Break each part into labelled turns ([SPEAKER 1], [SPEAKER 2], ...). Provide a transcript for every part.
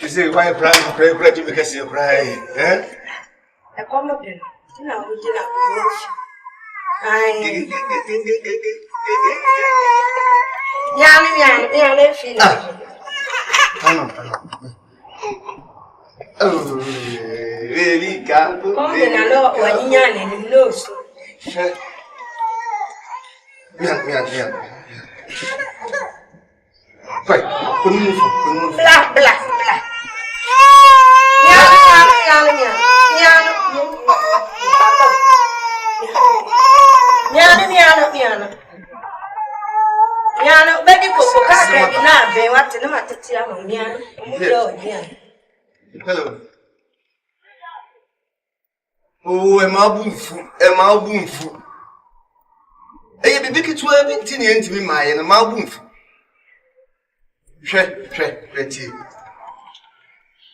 [SPEAKER 1] You say why pray to because you cry, eh?
[SPEAKER 2] A commodity. No, we did not.
[SPEAKER 1] Oh, really, can't
[SPEAKER 2] come in a lot when you and knows.
[SPEAKER 1] Yeah. Right,
[SPEAKER 2] black. Miano, baby, go back and not be what to the matter.
[SPEAKER 1] Hello. Oh, am I boomful? Hey, be big to 17 to be my and a malboomful. Pretty.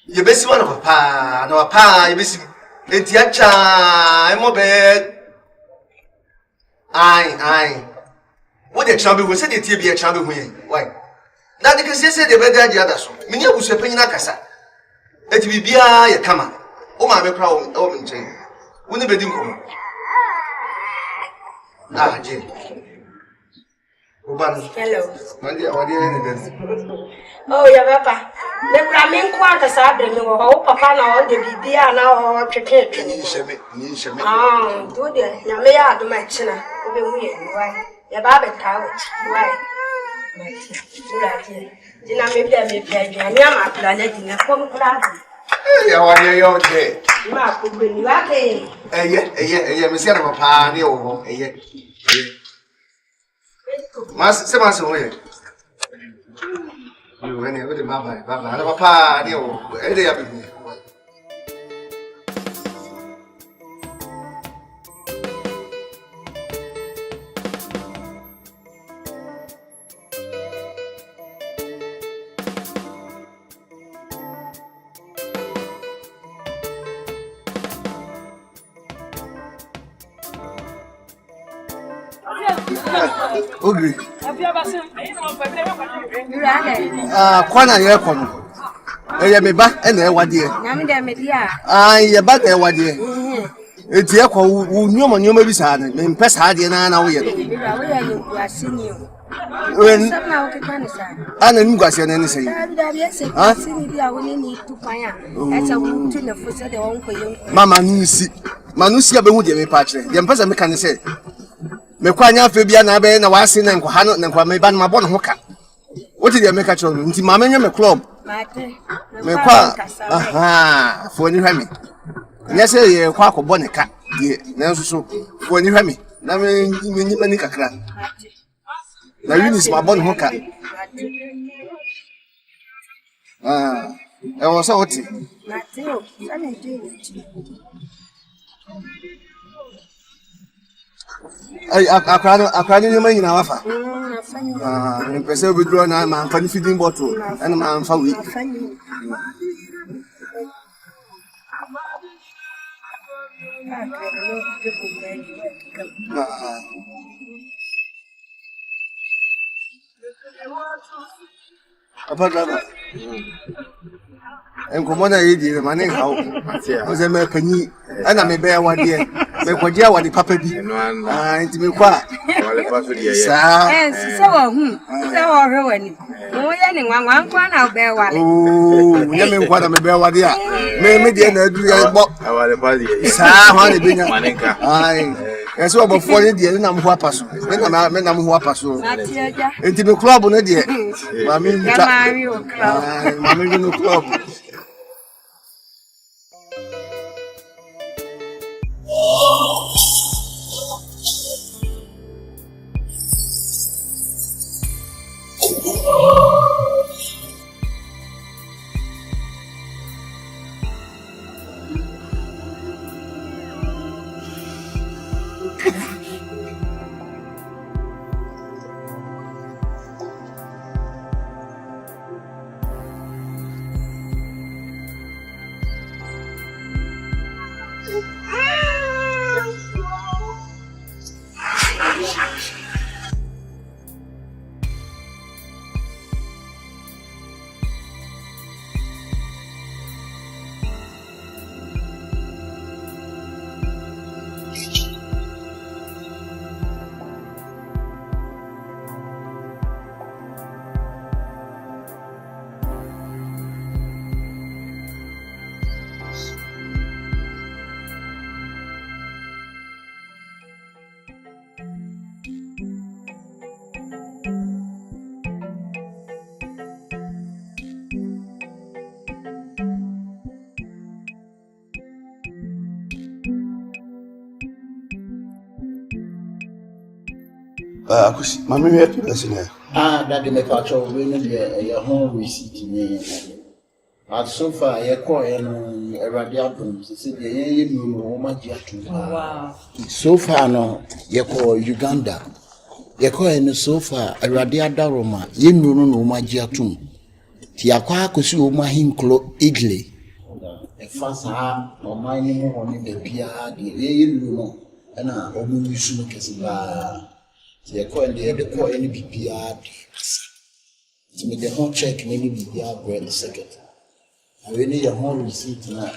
[SPEAKER 1] You best one of a pa, no a pa, you miss it. Yacha, I'm a bed. Aye. What the trouble was said it be a trouble with why? Now they can say the better the others. Many was a penny cassa. It will be a camera. Oh, my proud oven chain. When the bedding come. Ah, Jane.
[SPEAKER 2] Hello.
[SPEAKER 1] My dear, what do you
[SPEAKER 2] oh, yeah, Papa. The Brahmin quarters are the new Papa now, the BBA now or cricket. Ah, do the Yamea do my china. Why? The Babbitt couch. Why? Dinner maybe I may pay you. I'm a planet in a home club.
[SPEAKER 1] You're okay.
[SPEAKER 2] Mark will bring you up.
[SPEAKER 1] Yeah, Miss Yanama Pani or a Master Semas. You went with the Baba, Papa, you. Ogri. Kwana ye kono. Eye me ba e na e wade e.
[SPEAKER 2] Na me dem dia.
[SPEAKER 1] Ye ba na e wade e. Eti e ko wo nyoma bi sa na me mpe sa de na wo ye no.
[SPEAKER 2] Wo ye ni asini o.
[SPEAKER 1] Wen
[SPEAKER 2] Sabna o ke kan sa.
[SPEAKER 1] Ana ni gwase na ni sei.
[SPEAKER 2] Da bi ese asini bi a wo ni tu kwan a. E sa wo tu na fo se de won koye.
[SPEAKER 1] Mama ni si. Manusi abehu de me pa kire. De mpe sa me kan se. Me kwanya afa bia na be na wase na nkwa no na nkwa me ba na mabɔ no ho ka. What did you make a choice? Nti mama nya me club. Me kwa aha, fo ni hwa me. Nya se ye kwa akɔbɔ ne ka. Die, na nso so fo ni hwa me. Na me nyi mani kakra. Na Eunice mabɔ no ho ka. E wo so oti.
[SPEAKER 2] Mateo, sana ndio.
[SPEAKER 1] Ay akrani ni manyina wafa. Mpese obidro na ma amfa ni feeding bottle ena ma amfa wi. Apa drama? Enkomo na yedi ma ne hawo. O se me panyi ana me be awade me kwaje awade papa bi. Nti me kwa
[SPEAKER 3] wale pa so die
[SPEAKER 1] sa
[SPEAKER 2] se wo hu se wo hwe wani. Mo ye ni nwanwa nkwa na be wale.
[SPEAKER 1] Oh, nya me kwa na me be awade a. Me die na adu ya bo.
[SPEAKER 3] wale pa die
[SPEAKER 1] Sa ha ne be nya.
[SPEAKER 3] manenka
[SPEAKER 1] Ai. Ese wo bofo ne die na mho apaso. Me na mho apaso.
[SPEAKER 2] Matieja.
[SPEAKER 1] Enti me club ne die. Ma me nta.
[SPEAKER 2] Mami o club.
[SPEAKER 1] Ai, ma me no club.
[SPEAKER 4] Mammy, we have to listen here.
[SPEAKER 5] That the patrol will be a home receipt me. But so far, a coin a radiatum, wow. So far, no, you call Uganda. You call so far a radiadaroma, you know, no magiatum. Tiakwa kusi uma him clo Italy. A fast arm or mining on the Pia, the no, and a woman you soon can the coin the other coin any PPR. To make the whole check, maybe PPR bread a second. I will need a whole receipt now.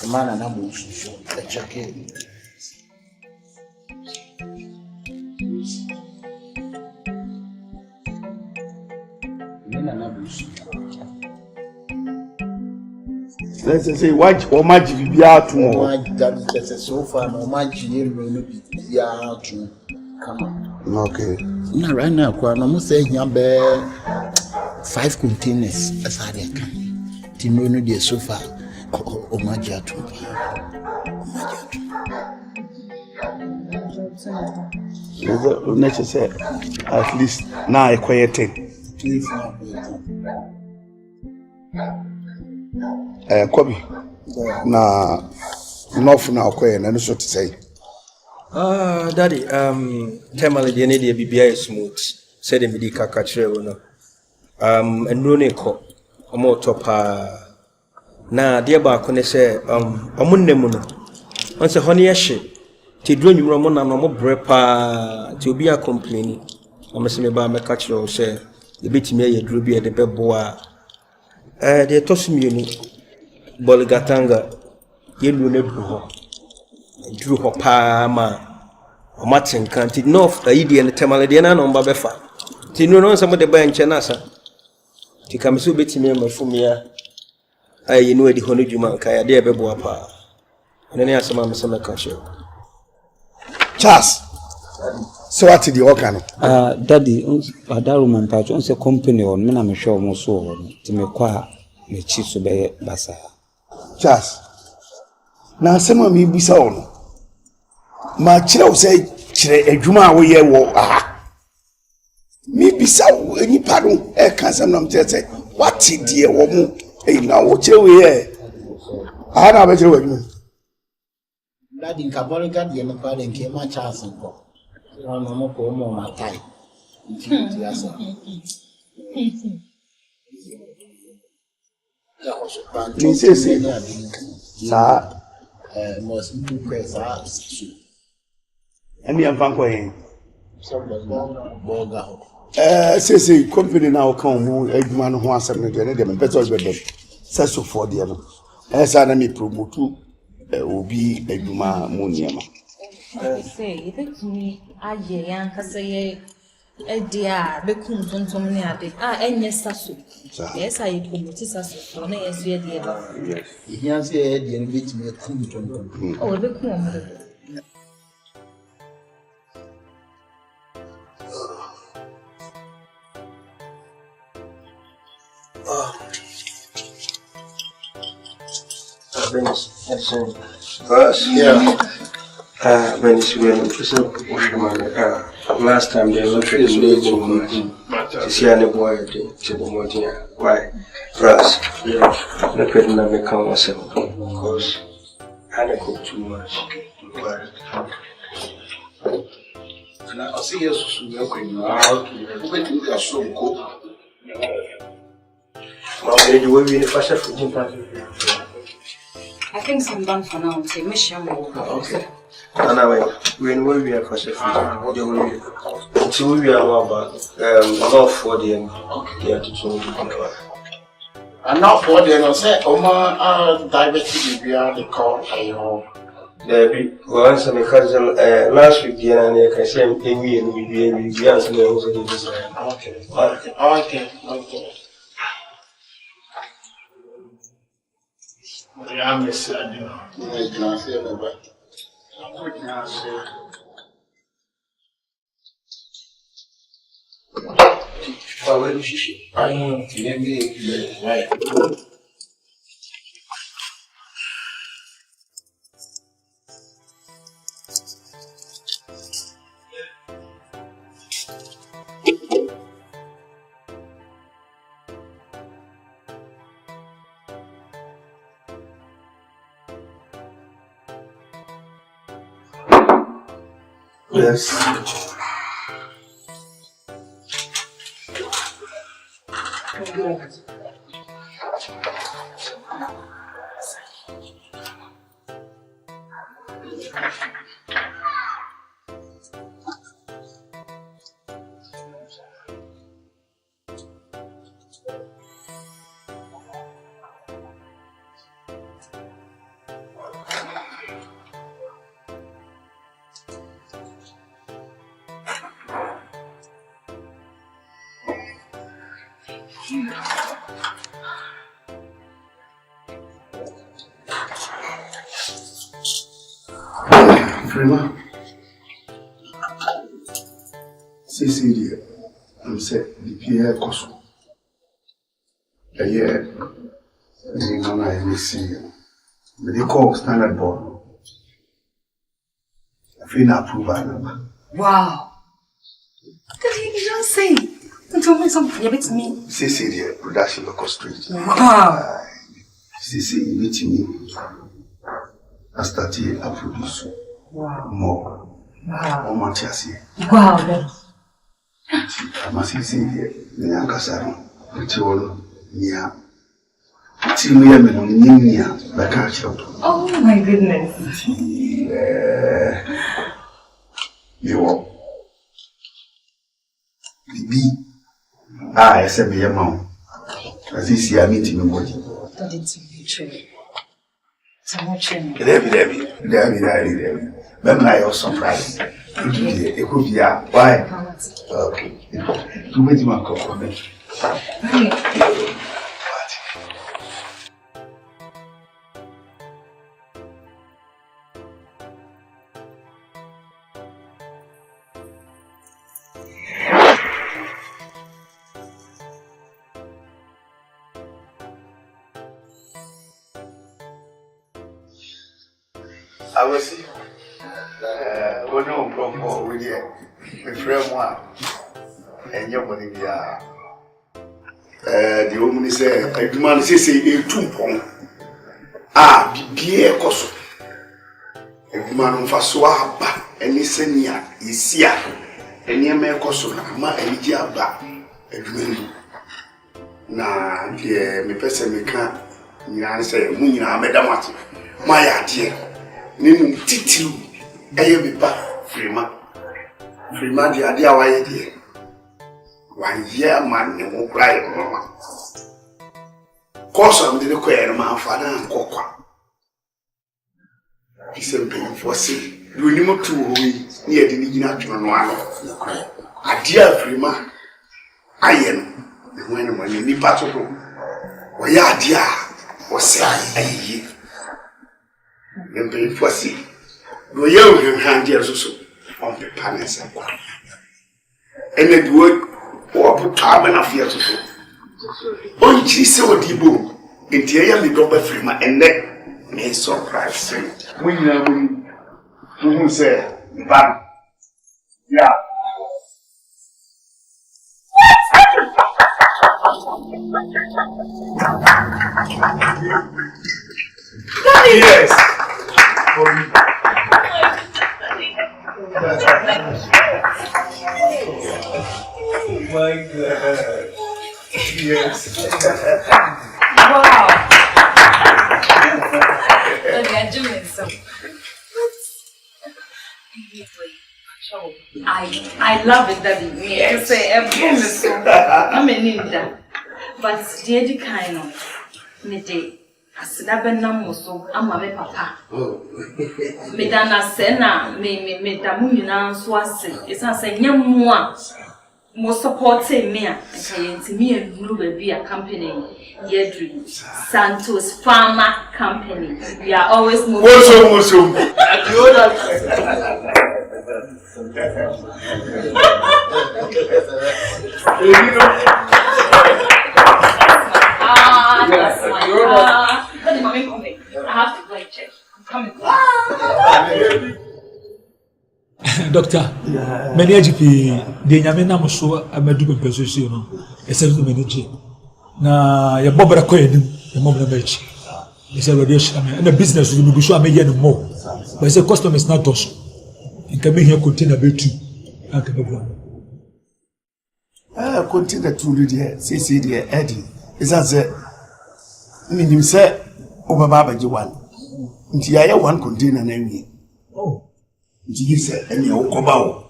[SPEAKER 5] The man and I'm going to check in.
[SPEAKER 4] Let's say, watch or magic be out tomorrow.
[SPEAKER 5] That's a sofa, no magic, will be out to come on.
[SPEAKER 4] Okay.
[SPEAKER 5] Now, right now, I'm almost saying you bear 5 containers as I can. Tino the sofa or magic.
[SPEAKER 4] Necessary. At least now a quiet thing.
[SPEAKER 5] Please,
[SPEAKER 4] Kobe. Now, enough now, quiet, and so to say.
[SPEAKER 6] Daddy, Temali, the idea be smooth, said the medical catcher, and Runeko, a more top. Na dear Barcone say, Amundemuno. Once a honey ship, to drone you Ramona, no more brepa, to be a complaining. I must say, by my catcher, say, the bit me a druby at the beboa. They toss me, Boligatanga, yellow nebro. Drew her palma or Martin can't north the idiot and Tamaladiana on Babefa. Tino on some of the bench and Nasa. To come so bit me my fumia. I know the Honujuma, Kaya dear Beboapa. And then I asked Mamma Summer Country.
[SPEAKER 4] Charles, so what did the organ?
[SPEAKER 7] Daddy, that woman patch owns a company on Minam show more so to me qua the chiefs obey Bassa.
[SPEAKER 4] Charles, now some of me be so. My child say, a Juma we ye wo me be so any pardon, a cancer say, what dear woman, a now what you hear? I don't bet you.
[SPEAKER 5] that in Cabolica, the Empire came my chance and go. No more my time. Most press us.
[SPEAKER 4] And the Ampanco. Say, company now come who a man who wants something to them, better with them. So for the other. As I may promote will be a Duma Muniama.
[SPEAKER 8] Say, it me, I young Cassay, a dear, become Tontomini. And yes, Sasso. Yes, I promoted Sasso, and yes, we are dear.
[SPEAKER 5] He has said, the invite me a Tonton.
[SPEAKER 8] Oh, the come.
[SPEAKER 6] First, yeah. When it's last time they looked at the see any boy to the Modia. Why? First, look at me come myself because I don't cook too much.
[SPEAKER 4] And I'll see you soon. You're so cool.
[SPEAKER 6] You will be the first food party.
[SPEAKER 8] I think some done for now. Say, Michelle.
[SPEAKER 6] Okay. And now, when we are first food, you will be. So we are about love for them. Okay.
[SPEAKER 5] And now for them, I say, Oma, diabetes, we are the call.
[SPEAKER 6] There once a cousin last week, and I can say, Amy and we be answering also the design.
[SPEAKER 5] Okay.
[SPEAKER 4] I miss it. Yes. Frima, Cecilia, I'm set the Pierre Cosso. A year, I see you. But they call standard board. I feel not approval.
[SPEAKER 9] Wow. You don't say. You told me something a bit to me.
[SPEAKER 4] Cecilia, production local street.
[SPEAKER 9] Wow.
[SPEAKER 4] Cecilia, meet me. I started a produce.
[SPEAKER 9] Wow.
[SPEAKER 4] More.
[SPEAKER 9] Wow.
[SPEAKER 4] More Matiasi.
[SPEAKER 9] Wow.
[SPEAKER 4] I'm a Cecilia, Niankasari, Richol, Nia. Nia, like a child.
[SPEAKER 9] Oh my goodness.
[SPEAKER 4] You are. Bibi. I said, me, your mom. As this year, I meet me, body.
[SPEAKER 9] That is true. Debbie.
[SPEAKER 4] But I was surprised. It could be a why? Okay. To make my compliment. I will see. We don't go with you. My friend one. And your money, the woman said, a man says a 2 pound. Be a cost. A man for swap, and he send me a isia, and your man cost of my idea back. A dream. Now, dear, me person me can't. I say, Munina, Madame, my idea. Name Titi, I be back, Frima. Frima, the idea why it 1 year, man, you won't cry, Mamma. Cause I'm the queer man, father, and cocoa. He said, paying for sea. You know, 2 weeks near the Nigerian one. A dear Frima, I am the one when you need battle. Why, dear, was say, I and pay for sea. Go young hand years or so on the panels and quite. And it would or put time and a fear to do. Oh, she saw the boom in the air, the double frima and then may surprise. When you say, Bam, yeah. Yes. My God. Yes.
[SPEAKER 9] Wow. Okay, I'm doing so. I love it that you yes. Say I'm a ninja. But the kind of me day. Asidabena so ama me papa. Me dana se na me damu nyina so ase. Esa se nyemu a mo support me a nti me aduru ba bi a company Yedri Santo's Pharma Company. We are always moving.
[SPEAKER 4] Woso.
[SPEAKER 9] That's my God. I have to go and check. I'm coming.
[SPEAKER 10] Doctor, many AGP, the Yamina Musso, a medical position, a self manager. Now, your Bobra Coin, the Mobile Match. It's a radiation, and the business will be sure I may get more. But the custom is not also. nka be here container be two aka be bua
[SPEAKER 4] container two de say de Eddie is as minim say obaba baje one nti ya one container na wi nti give say any okoba wo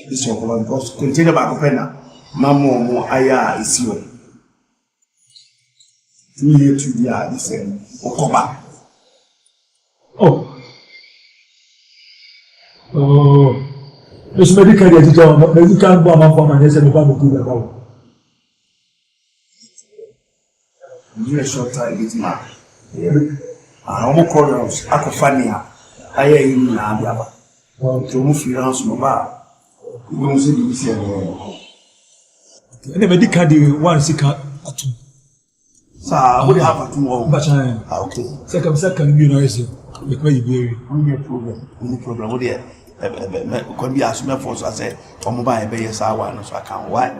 [SPEAKER 4] this one because container ba ko pena mamo mo aya isi o tu ye tu dia de say okoba
[SPEAKER 10] this medical editor medical bo am for man say me ba me do that one
[SPEAKER 4] you a short time with ma mo corners akofania aya yi na abiaba to mo freelance no ba we say be say
[SPEAKER 10] the medical the one sika atu
[SPEAKER 4] sa we have atu mo okay
[SPEAKER 10] second you know is make me be
[SPEAKER 4] no problem what there could be assume for so say omo ba e be yes awa no so aka why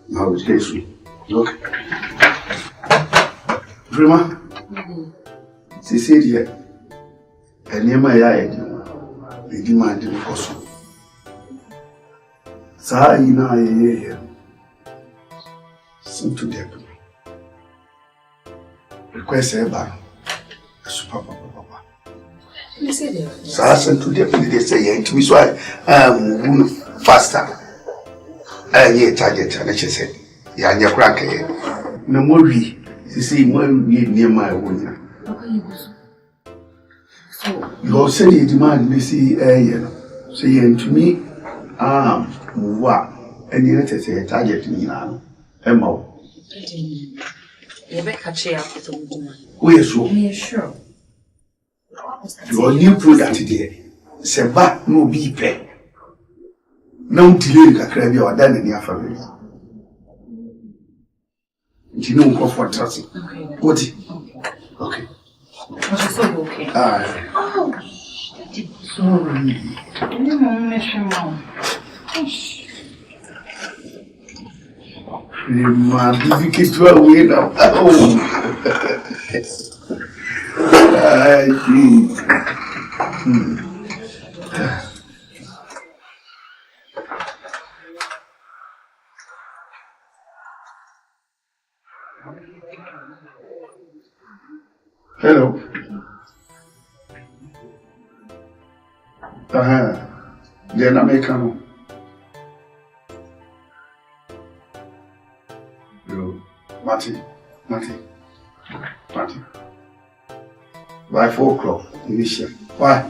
[SPEAKER 4] Now it's case. Look. Vraiment? C'est sérieux. Elle n'est pas là. Elle dit mal de l'écosse. Ça, il n'a rien. Santo Dada. Request a bar. Super papa. Ça, Santo Dada, they say, and to me, so faster. Ye target and she said, Yanya crack. No more we see more near my own. You say you demand me see saying to me, what? And you let us say a target in Yano. Emma. We are sure. Your new product today. Say back no be pay. Não delay kakra bi o dan ni afa bi. Nti no comfort trust. What? Okay.
[SPEAKER 9] Was so okay.
[SPEAKER 4] Oh.
[SPEAKER 9] Sorry. No mom.
[SPEAKER 4] Ma difficult to away now. I think. Hello. Then Americano. Yo, Marty. By 4 o'clock, initial. Why?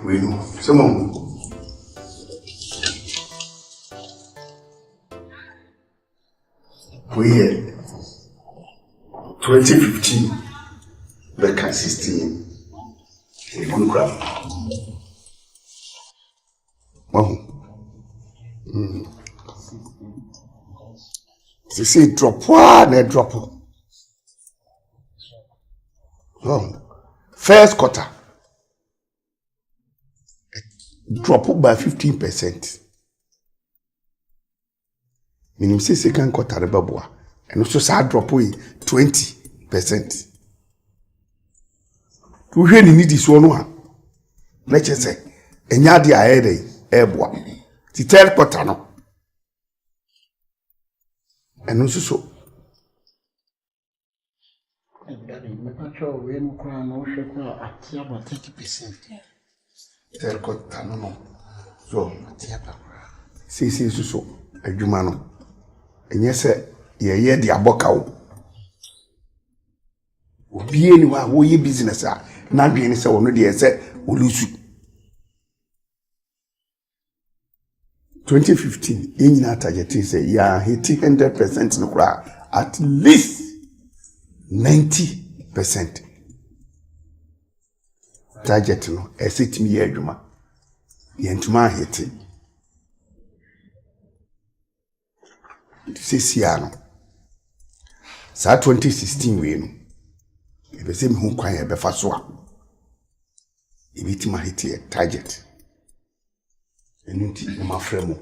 [SPEAKER 4] We know. Someone. We here. 2015. Back at 16. A good graph. Wow. They say drop one, they drop. Oh. First quarter. Drop up by 15%. Meaning say second quarter the babua. And also say drop away 20%. To hear need this one. Let's say, and yadi ahead airboa. ti terpota no eno suso
[SPEAKER 5] we no kwa no hwe kwa atia about 30%.
[SPEAKER 4] Terpota no so atia pa sisi suso adwuma no enye se ye de aboka wo obie ni wa wo ye business a na dwen ni se wo no de se olusu 2015 enyina target say ya hit 100% no kura at least 90% target no esitimi ye adwuma ye ntuma hit sisiano sa 2016 we no ebe se mi hu kwan e be fa so a ebitima hit target enunti ma fremo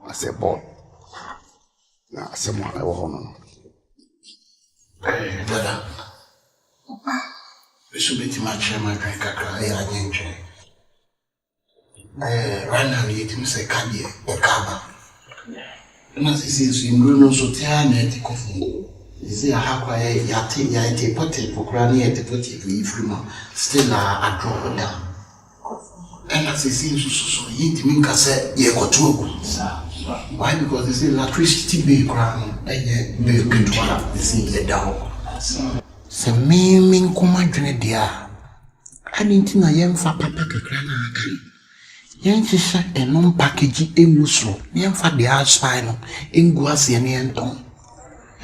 [SPEAKER 4] as a ball na asemo I wo hono
[SPEAKER 5] Dada Bisu bitima chema dwan kakra ya nyenche right now yetimi se kadie e kaba na sisi so imru no so tia na etikofu isi ahakwa ya te pote pokrani ya te pote ifruma still a drop down and as sisi so yetimi nkase ye kotoku why because they say electricity be crown be control this is the down se me nkoma dwene dia ani ntina yemfa papa kakra na aka yenhihye enom package emusro yemfa de aspire no engu ase ne enton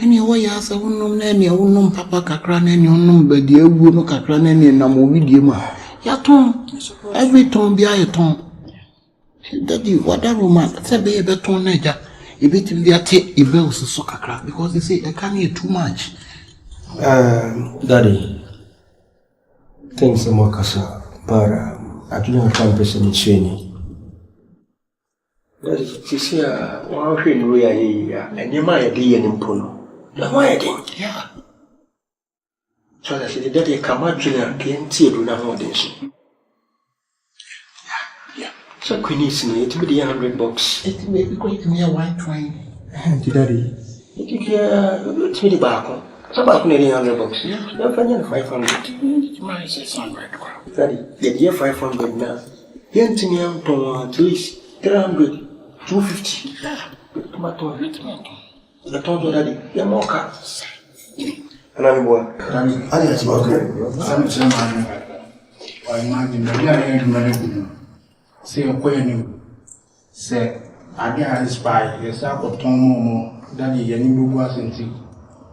[SPEAKER 5] ani wo ya asa wonnom na ne wonnom papa kakra na ne wonnom badi ewu no kakra na ne nam owidie ma ya ton every ton bia ya ton daddy whatever man say be beton na ja ebitim dia te ebe so kakra because they say I can't eat too much
[SPEAKER 6] Daddy, things are more kasa, but I do not have person training. Daddy, you see, one thing we are here, and you might be an impono. Why again?
[SPEAKER 5] Yeah.
[SPEAKER 6] So I said, Daddy, come out to the can't see do not want this.
[SPEAKER 5] Yeah.
[SPEAKER 6] So, Queen is me to be the $100.
[SPEAKER 5] It may be going to me a white train.
[SPEAKER 6] Daddy, you can tell the back. So about $100. You're finding 500.
[SPEAKER 5] My 600.
[SPEAKER 6] Daddy, the year 500 now. You're to me at least 300, 250. The total daddy, you're more cars. And I'm what?
[SPEAKER 4] Daddy, I just okay. Some I imagine that you are in money. Say a queen. Say, I get spy. Yes, I got Tom. Daddy, you need to go and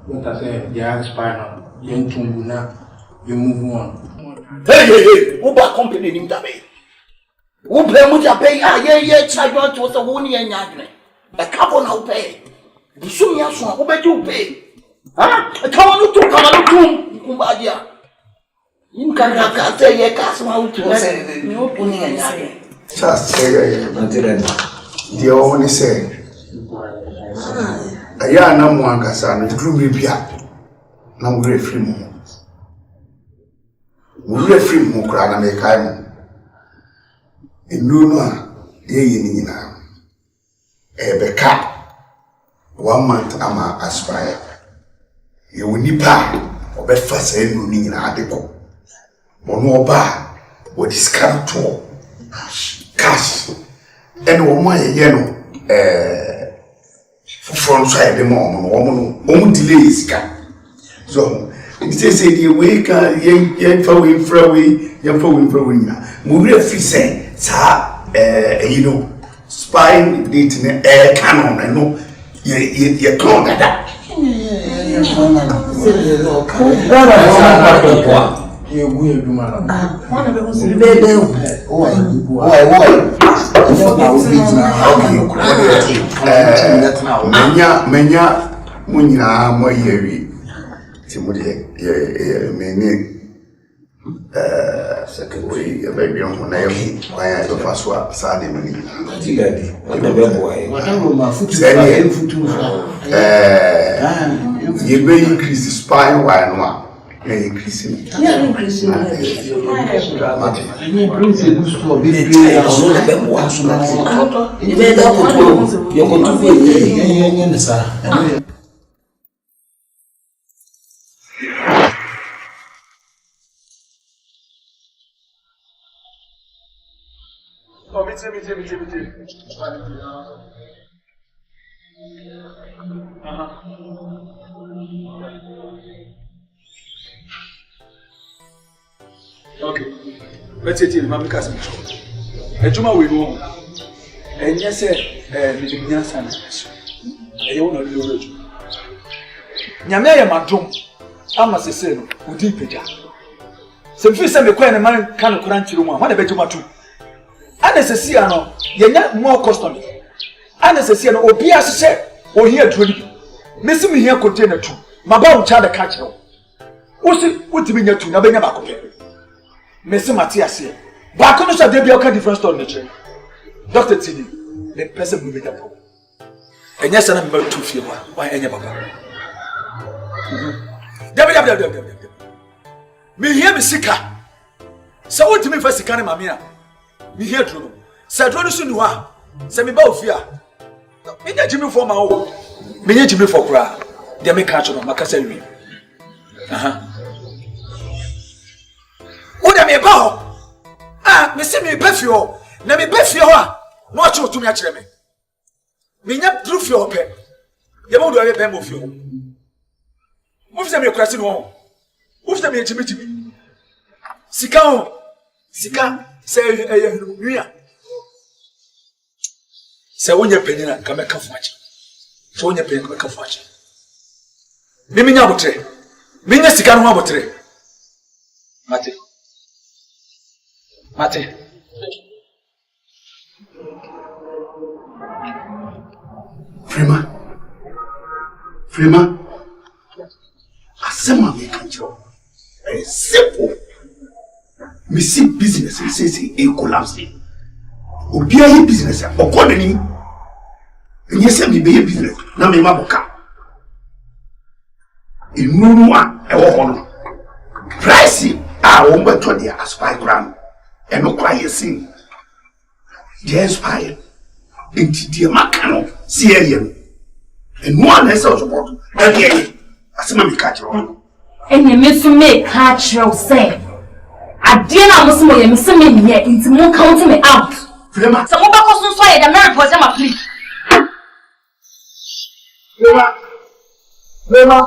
[SPEAKER 4] what I say, the eye spinal, young Tunguna, you move on.
[SPEAKER 5] Hey, who bought company in Dabe? Who play with your pay? Ah, yeah, child was a woman and yard. A couple now pay. The soon young son, who bet you pay? Huh? A couple to come out to Kumbadia. You can't say, yeah, cast out to say, no pony and yard.
[SPEAKER 4] Just say, the only say. Aya na mwangasa na drum bia na mwre free mu. Mwre free mu kra na me kai mu. Enu no a ye ni nyina. Beka 1 month ama aspire. Ye woni pa obefa sa enu ni nyina adeko. Ono oba wo discount to cash. And wo mo ye no from side the mom delays can so it says the way can yen for we free yen for we free mo free say sa you know spying date na canon and no ye ton Dada you go do man one of them bebe menya munyina mo yewi ti mo de meni secretary ya baby on na yemi kwa ya do faswa sa de meni
[SPEAKER 6] Daddy, na be boy.
[SPEAKER 5] Whatever my foot
[SPEAKER 4] ye be increase spine why no increasing.
[SPEAKER 11] Yeah, increasing.
[SPEAKER 10] Okay. Let's say Mama Casa. A Juma will go. And yes, Miss San. I own a little. Yamaya Madum. I must say, who did Peja. Some fish and the coin a man can crunch room. What about you, Matu? Anasasiano, you're not more custom. Anasasiano, or Pia said, or here to Missing me here container two. My bound child a catcher. What's it? What do you mean to Nabena Bacope? Messi Matthias here. Back on the debut of different store nature. Dr. Tini, the person will be the problem. And yes, I'm about to feel why any Baba. Me hear me sika. So what to me first can mamia. Me hear true. Said what soon you are. Send me both fear. Me not Jimmy for my own. Me not Jimmy for cry. They may catch on my castle. What am I about? Ah, me see me befio. Na me befio a. No acho to me akire me. Me nya proof your pe. Ye mo do e pe mo fio. Mo fi se me krasi no. Mo fi se me chimi. Sika o. Sika se nua. Se wonya penina ka me ka fuache. Se wonya penina ka me ka fuache. Me nya botre. Me nya sika no abotre. Mate. Frema. Asema me kanjo. Very simple. Me see business and say a collapse. Obi ayi business okodeni. Enye se me be business na me maboka. Inunu a e wo hono. Price a wo mbeto dia aspire gram. And no quiet sing. The inspired. Into the Macano, CAM. And one has also bought again. As a mammy catch on.
[SPEAKER 9] And you miss me catch your say. I didn't almost know you miss me here into more counting me out.
[SPEAKER 10] Frema.
[SPEAKER 9] Some of us say the marriage was a plea.
[SPEAKER 10] Frema.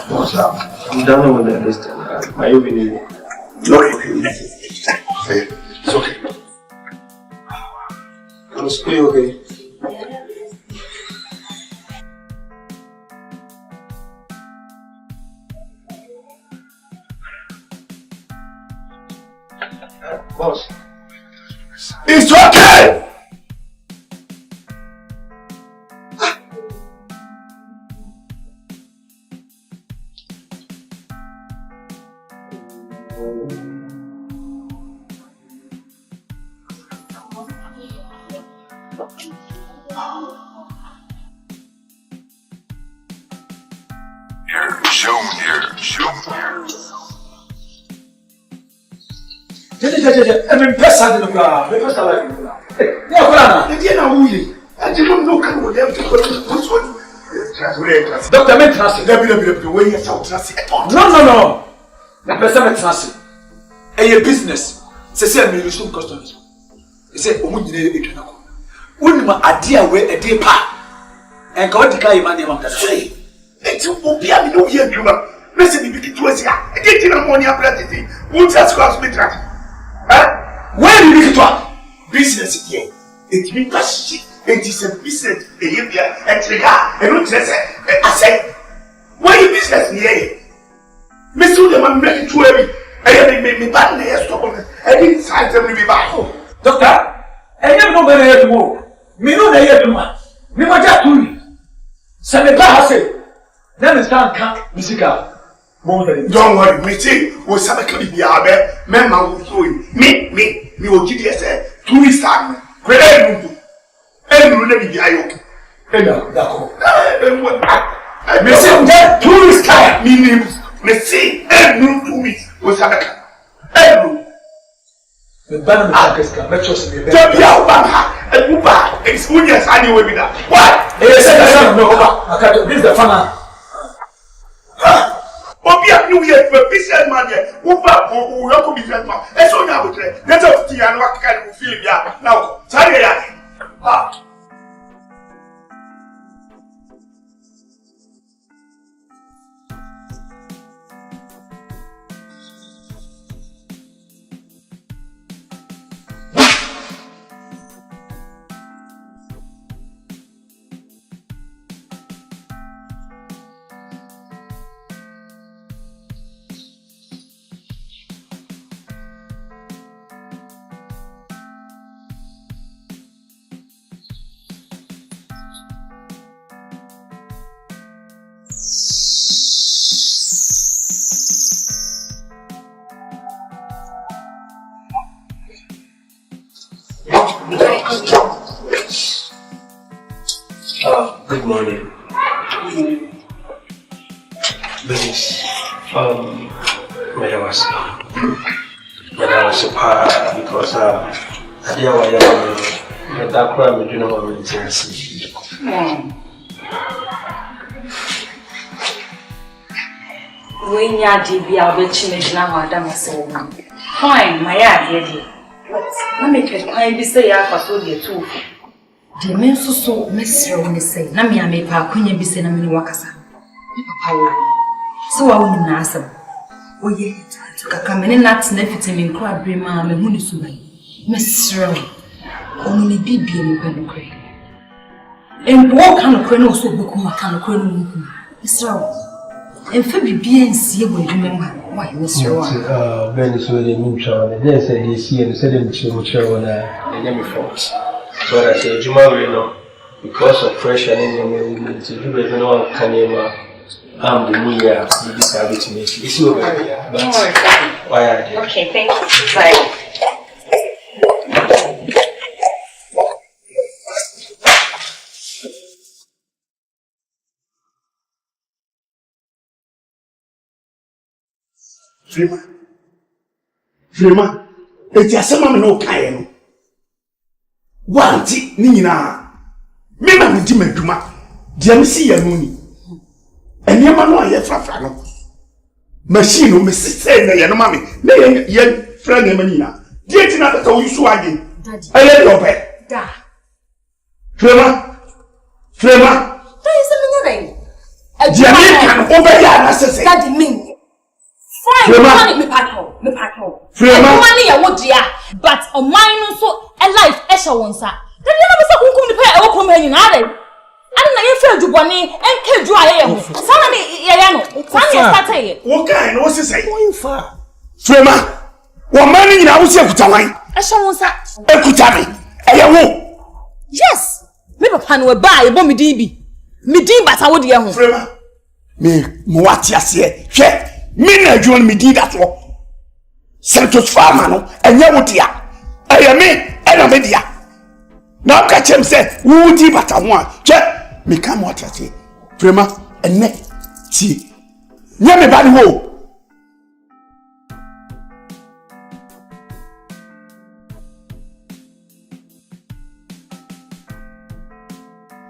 [SPEAKER 3] What's up? I'm done with that this time. Are you really?
[SPEAKER 4] No, it's okay.
[SPEAKER 3] I'm still okay.
[SPEAKER 4] Boss. It's okay!
[SPEAKER 10] I'm impressed with the crowd. The first time. Yeah, the dinner will. I didn't know how to Dr. Mentrasi. The way you talk to No. The person Mentrasi. A business. C'est me resume customers. He said, "Oh, you need to know. When my idea where a day pa, and God declare my name of that say, it's will be a new year, Juba. Listen, if it was here, I didn't know money after the thing. What's that cost me? Where did you get business here? It means that shit. It is a business. A trigger. A root I said, why you business here? Mr. The man making too heavy.
[SPEAKER 4] Me bad near stop. I didn't sign them to be back.
[SPEAKER 10] Doctor, I never know where I go. Me know they have to man. Me ma just do it. Seven has it. Then it's done can't musical.
[SPEAKER 4] Don't worry, me see. We sabe que be abe. Me ma wo so me wo gidi ese. Tourist time. Kwere ndu. Enu na bi ayo.
[SPEAKER 10] Ena, d'accord.
[SPEAKER 4] Me see that tourist time. Me see enu tourist. We sabe que. Enu.
[SPEAKER 10] Me bana me takeska. Me trust me.
[SPEAKER 4] Jabia Obama. Uba. Experience anyway with that. What?
[SPEAKER 10] No, Oba. This is the final.
[SPEAKER 4] Obia new year for businessman here. Uba for local businessman. Eso nya botre. Let us see and what kind of film ya. Now, tell ya. Ah.
[SPEAKER 3] Good morning. Business. Madam was because I didn't want that crime we do not want to see.
[SPEAKER 9] When ya DB I'll be changing now, Madam so fine, my idea. But make it kind say I for so dear too. The men so Mr. Only say, Namia may pa Queen be saying a mini wakasa. So I wouldn't answer. Oh, yeah, took a coming nuts neffiting in crab brima and Munisubay. Mr. Only BB and Penocray. And walk on a crano so become a can of crano. Mr. And Phoebe be and see what you remember. Why, Mr.
[SPEAKER 3] Venezuela neutral, and then said he see and said him to mature on a enemy fault. So I said, Juma, because of pressure and to do it, no one can name the new year. You decided to make it. It's over here. But why are they?
[SPEAKER 9] Okay, thank you. Bye.
[SPEAKER 4] Freeman, it's just some no kind. One tea, Nina. Me na me di meduma. Dia me si ya nuni. Eni ma no aye frafra. Machine o me say na ye no ma me. Na ye friend e ma nina. Dia ti na ta wo yusu age. Aye do pe.
[SPEAKER 9] Da.
[SPEAKER 4] Frema.
[SPEAKER 9] Do you say me no dey?
[SPEAKER 4] Dia me kan o be ya na sese.
[SPEAKER 9] Daddy me. Fine, me patrol.
[SPEAKER 4] Frema.
[SPEAKER 9] Money ya wo dia, but o mine no so a life e sha won sa. Then you know say kunkum ni pa e wo kom ha nyina ade. Ade na ye fa dubone en ka du aye ho. Sana ni ye no. Sana ye start ye.
[SPEAKER 4] Wo kan no sese. Wo fa. Frema. Wo mani nyina wo se kutawan.
[SPEAKER 9] E sha won sa.
[SPEAKER 4] E kutami. E ye wo.
[SPEAKER 9] Yes. Me papa no ba e bo me din bi. Me din bata wo de ye ho.
[SPEAKER 4] Frema. Me mo wati ase. Hwe. Me na adwon me din that wo. Santo's farmer no enye wo dia. Eye me e na me dia. Na ka chem say wo di bata ho a. Che me ka mo atiase. Frema enne ti. Nya me ba ni wo.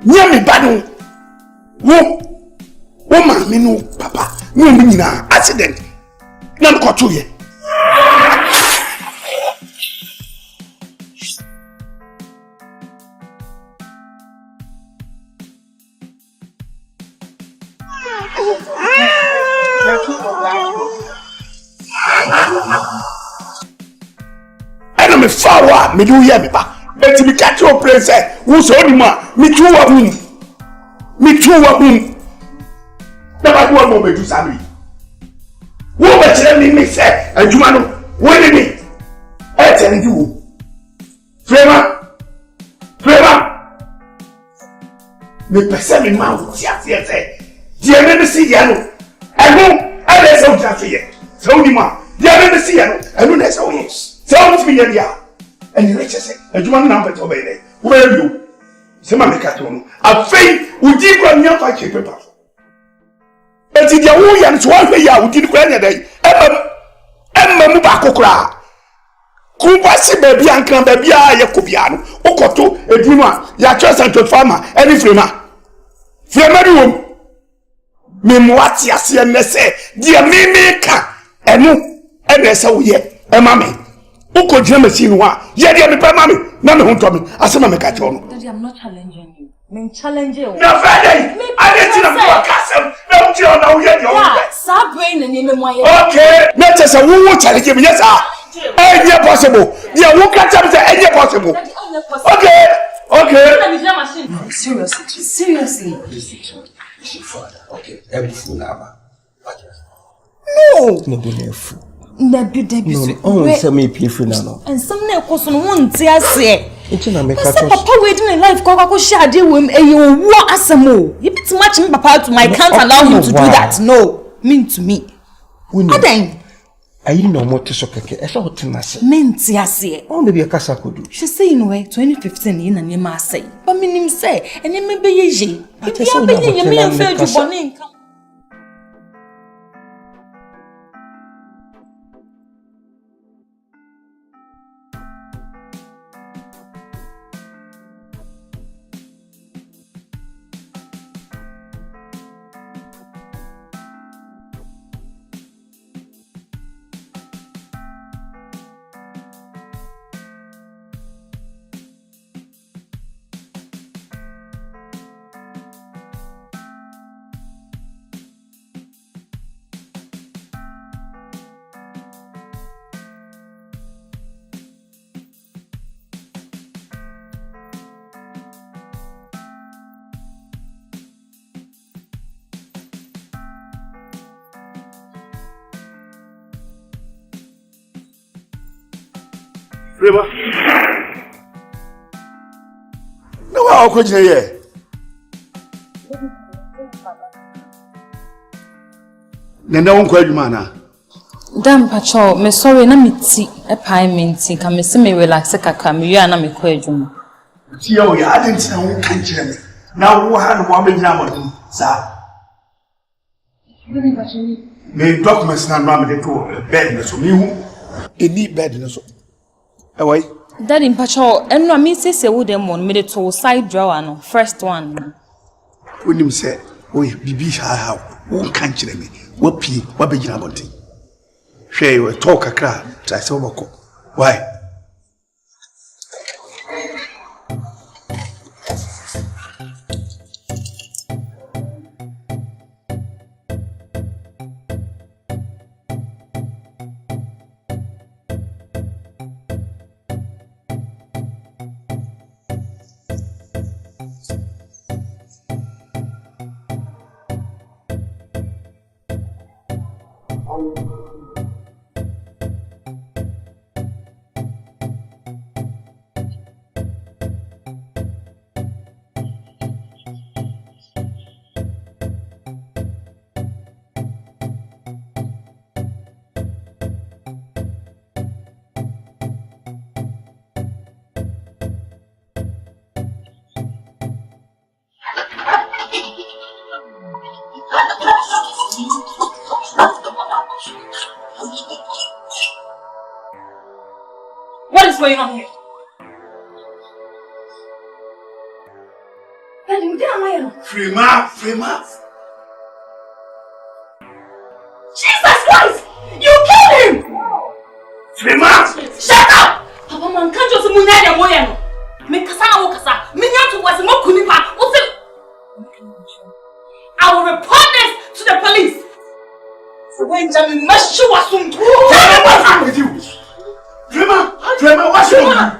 [SPEAKER 4] Nya me ba ni wo ma me no papa. No me nyina accident. Na ko to ye. I know me forward, me do hear me ba. But me catch your place, who so ni ma, me two wa boom. Never do one more do salary. Who bet me me say, and you man, wait a minute. I tell you, Frema, me person in mouth, yes, dear, never see Yano. I know, I let some Jaffe, so you man, dear, never see Yano, I don't know how he is. Sounds me, yeah, and you let us say, and you want number to obey. Where are you? Sema mekatono. Afei, udi kwa nyafa chepepa. Eti dia wo ya nso ahwe ya udi kwa nya dai. Emma mu ba kokora. Kuba si baby ankan baby a ye kobia no. Okoto edunu a ya twa Santo farmer eni frema. Frema bi wom. Me moati ase ene se dia mimi ka enu ene se wo ye ema me. Uko jina machine wa ye dia me pa ma me na me ho to me asema mekatono.
[SPEAKER 9] Daddy, I'm not challenging you. I'm challenging you.
[SPEAKER 4] No, Friday. I didn't know what castle. No, John, no, you're
[SPEAKER 9] yeah, stop brain and name my.
[SPEAKER 4] Okay, not just a woman challenge me. Yes, sir. Any possible. Yeah, who can tell me any possible? Okay.
[SPEAKER 9] Seriously.
[SPEAKER 6] Father, okay. Everything now.
[SPEAKER 4] No.
[SPEAKER 6] No, be fool.
[SPEAKER 9] Debbie.
[SPEAKER 6] Oh, say me painful now.
[SPEAKER 9] And some na koso no won ti ase.
[SPEAKER 6] It's na make
[SPEAKER 9] trust. Papa waiting in life ko share dey wem e you wo asemo. You bit match me papa to my can't allow him to do that. No. Mean to me. Aden.
[SPEAKER 6] Ayi no mo te so keke. E so hotina se.
[SPEAKER 9] Mean ti ase.
[SPEAKER 6] Oh, maybe a kasa kodu.
[SPEAKER 9] She say in way 2015 yin na nema say. But minim say ene me be yeje. If you be yin me en fe ju bone nka.
[SPEAKER 4] Frema. No, I'll quit here. Nenda wonko adwuma na.
[SPEAKER 8] Dam pacho, me sorry na meti e pai menti ka me se me relax kakra me wi na me ko adwuma.
[SPEAKER 4] Ti ya o ya adenti na won kan kire me. Na wo ha no mo amegyina modum sa. Me documents na no me to bed na so me hu. Any bed na so. Away.
[SPEAKER 8] Daddy pacho, enno me se wo dem on me de to side drawer no, first one.
[SPEAKER 4] When him say, "Oy, bibi how won kan kire me." What pee, what be jina bonti? Share you talk a crowd, try so much. Why?
[SPEAKER 9] What is going on here?
[SPEAKER 4] Frema.
[SPEAKER 9] Jesus Christ! You killed him!
[SPEAKER 4] Frema!
[SPEAKER 9] Shut up! Papa man can't just move your boy. Me kasa na wo kasa. Me nya to was mo kunipa. I will report this to the police. When Jamie must show us some.
[SPEAKER 4] What's wrong with you? Frema, what's wrong?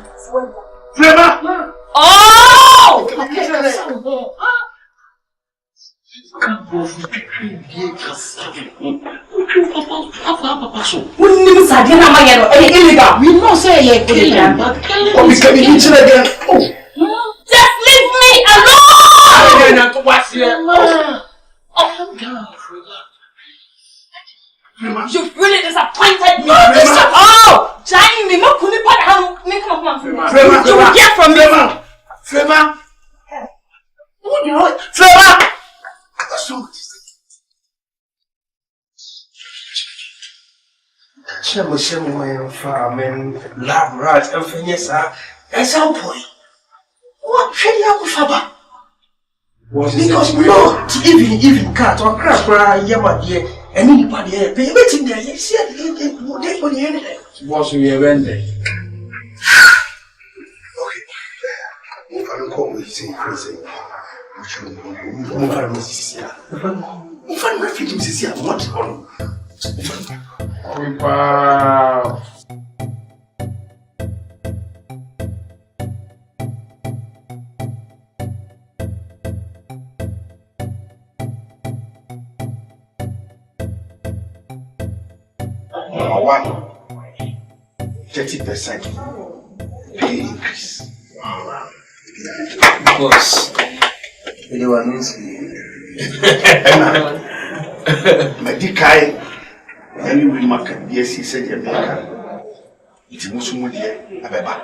[SPEAKER 4] Frema!
[SPEAKER 9] Oh!
[SPEAKER 10] papa so.
[SPEAKER 9] Who names are there now? Illegal.
[SPEAKER 10] We know say you're killing. What is coming in again?
[SPEAKER 9] Just leave me alone! You really disappointed me. Oh, trying me. Not couldn't put how make come on. You get from me.
[SPEAKER 10] Trevor. What do you know? Trevor.
[SPEAKER 3] Shame my farm and lab rats and finish at some point. What should you have Faba? Because we don't even cat or crap, yammer dear, and anybody here pay waiting there. You see, they put the end.
[SPEAKER 10] What's we event?
[SPEAKER 1] Okay. If I don't call me, say crazy. Move on, Mrs. Move on, refugee, Mrs. I want on.
[SPEAKER 10] Wow.
[SPEAKER 1] Number one, 30% pay increase.
[SPEAKER 3] Boss, anyone knows
[SPEAKER 1] Medical, anyway, market, yes, he said, America. It's Musumu, dear, Abeba.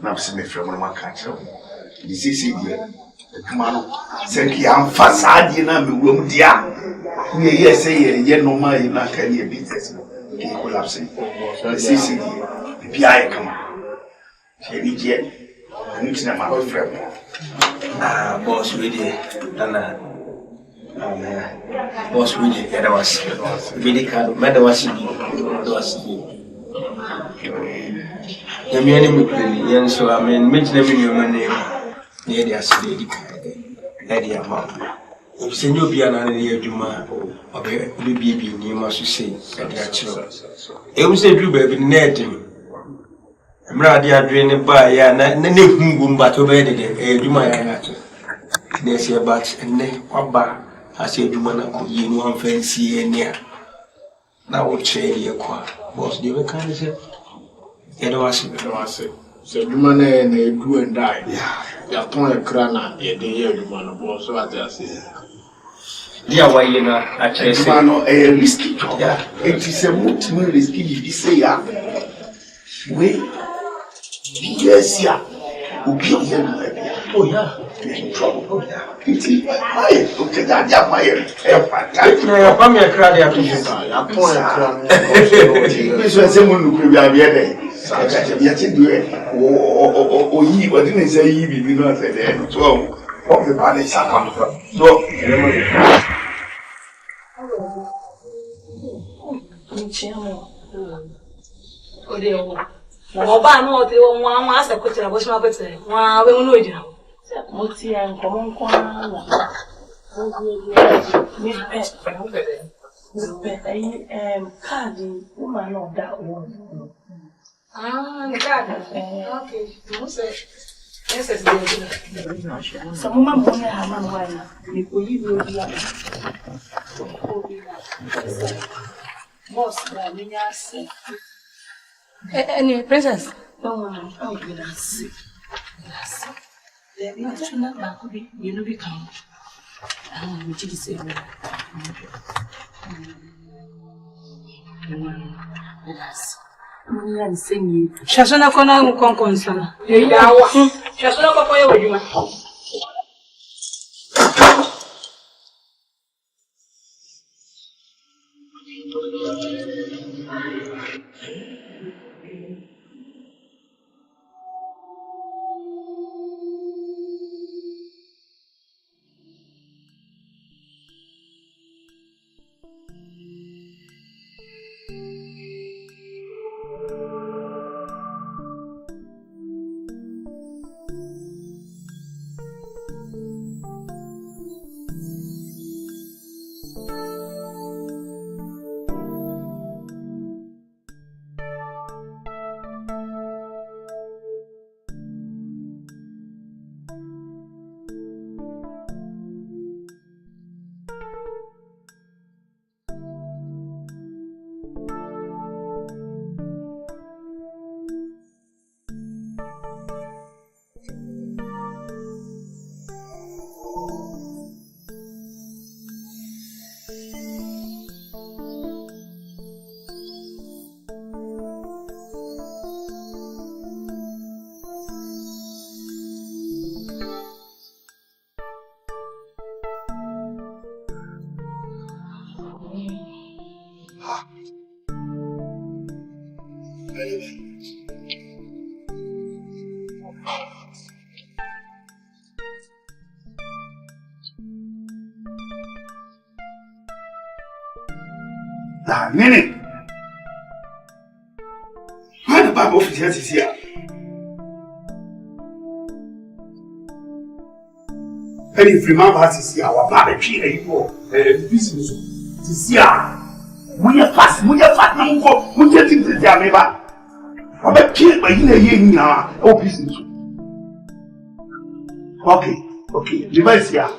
[SPEAKER 1] Now, see me from my country. This is it, the command. Thank you, I'm fast, I didn't know, dear. We yes, say, yeah, no, my career business. Collapsing. The CC, the PI come on. She did I need to my friend.
[SPEAKER 3] boss, really, Dada. Boss, really, that was medical, matter was the meaning young, so I mean, mention them in your name. Near the Asante, Lady Amam. If send you be an idea, Juma, or baby, you must say, at the actual. It was a drew baby netting. I'm ready to drain by ya, and then but obeyed it, Juma. There's your bat and then what bar. I said, you want to you one fancy and near. Now, what shade your qua? Boss, do you kind of say? It was it.
[SPEAKER 10] So you man and do and die. Yeah. You're playing a crana, the year you man of so I just say.
[SPEAKER 3] Dear, why you know, actually,
[SPEAKER 1] a risky job. It is a multi risky, you say, yeah. Wait, yes, yeah.
[SPEAKER 3] Oh, yeah.
[SPEAKER 1] In trouble. Oh, yeah. It's my okay, that
[SPEAKER 3] I found me a crowd after you.
[SPEAKER 10] I'm playing a crana.
[SPEAKER 1] This was someone who could be a better. Yet, or ye, what didn't say ye be not there. So, what the body shall come. So,
[SPEAKER 2] Oba no te won asa kwetira bo shima kwetira wa we no ojina moti ya nkomo kwa na mi card woman no da won the card okay no say yes so mama mo ya ha man wa ni ko yi bi obi boss da mi ya se any princess don't worry oh that's there is not back you know we come we did say that's Mwana nsenyi. Shasona kona nkonkonsana. Yawa. Shasona kwa kwa wajuma.
[SPEAKER 4] Nene. Why the Bible officer is here? And if you remember, is here, our Bible tree, and you go, business is here. Munye fast, na mungo, munye things is here, neighbor. I'm a kid, but you ain't here, oh, business. Okay, neighbor is here.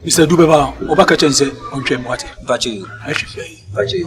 [SPEAKER 10] Mr. Dubeba, Obaka Chense, on Chemwati.
[SPEAKER 6] Vachi. Vachi.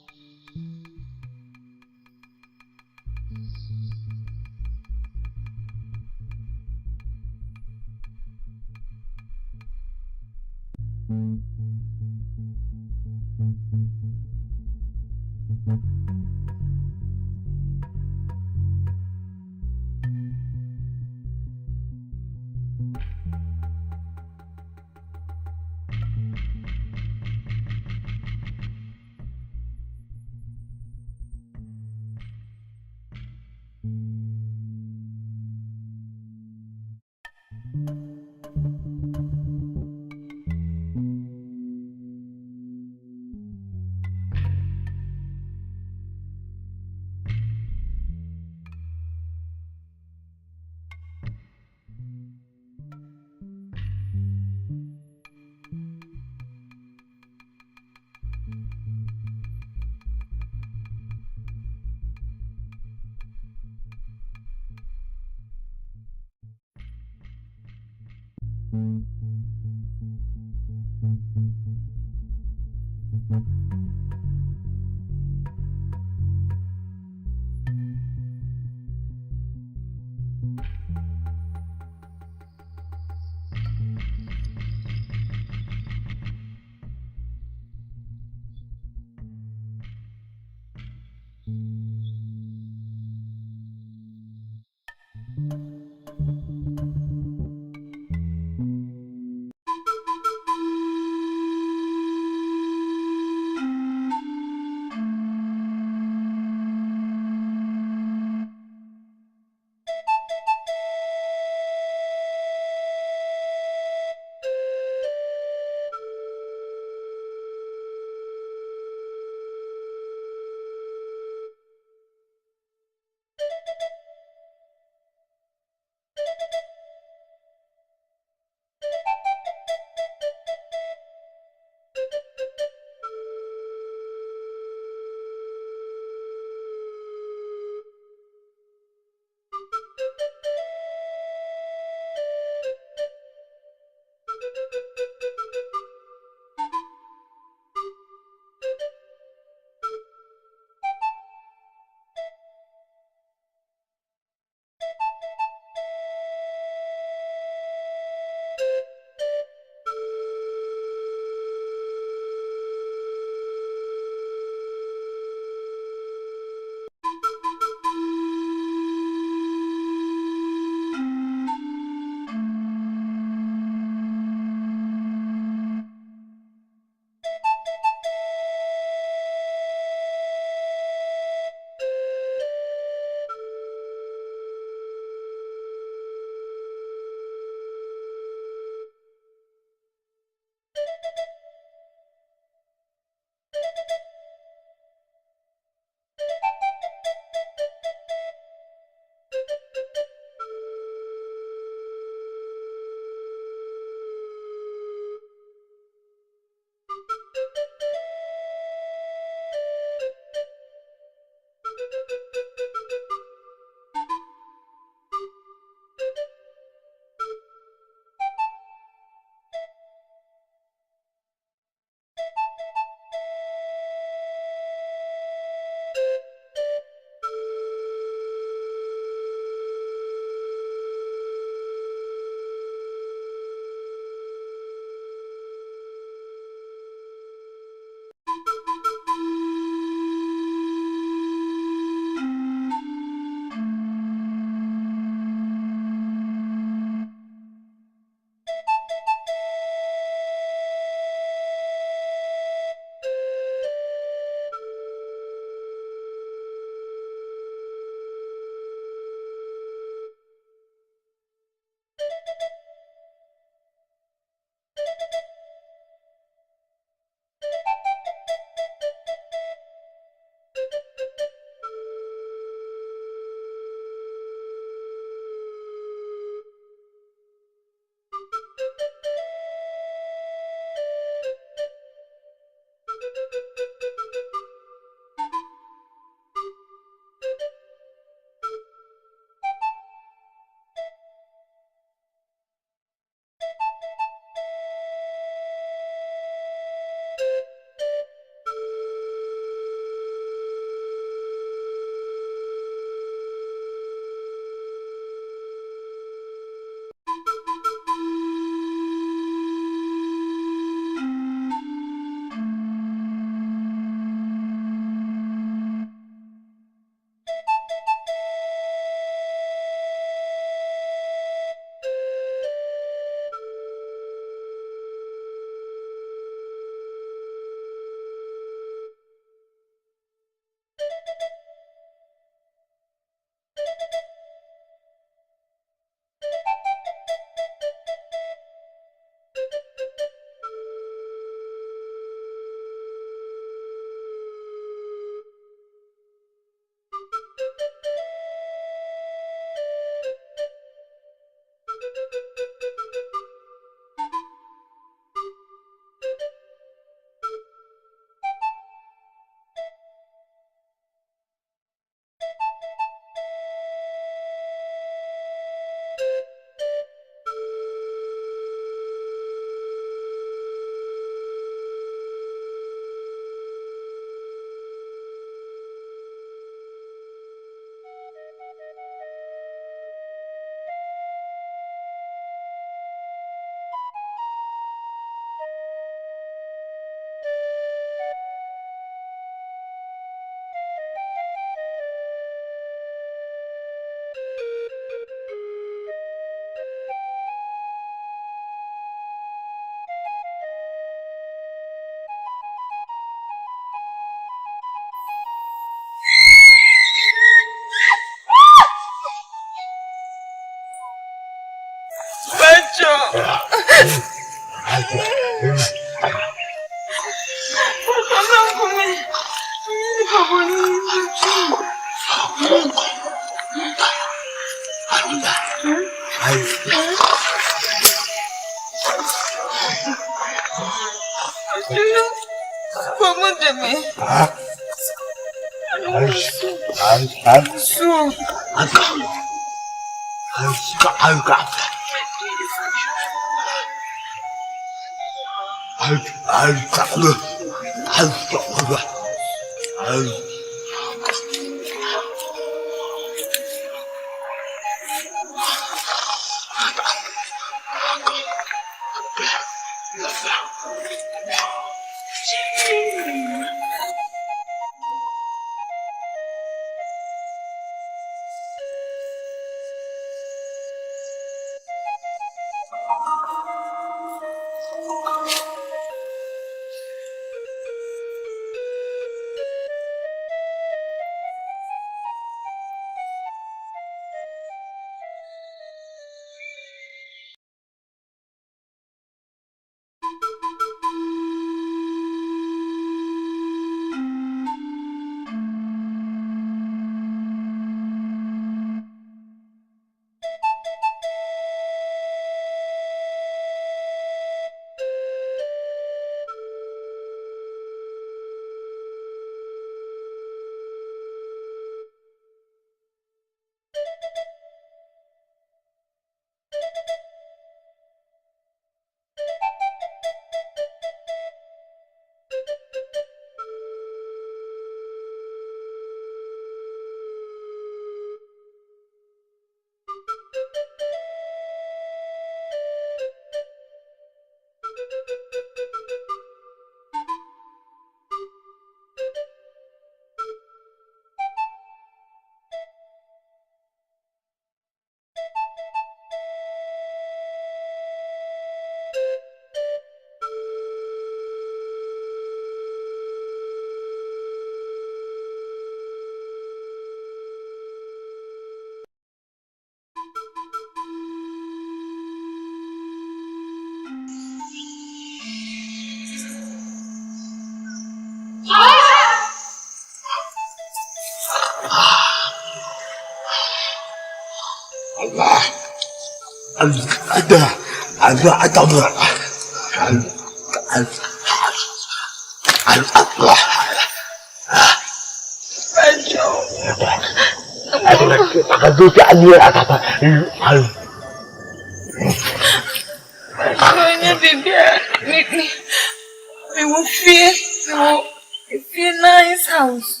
[SPEAKER 9] Nice house.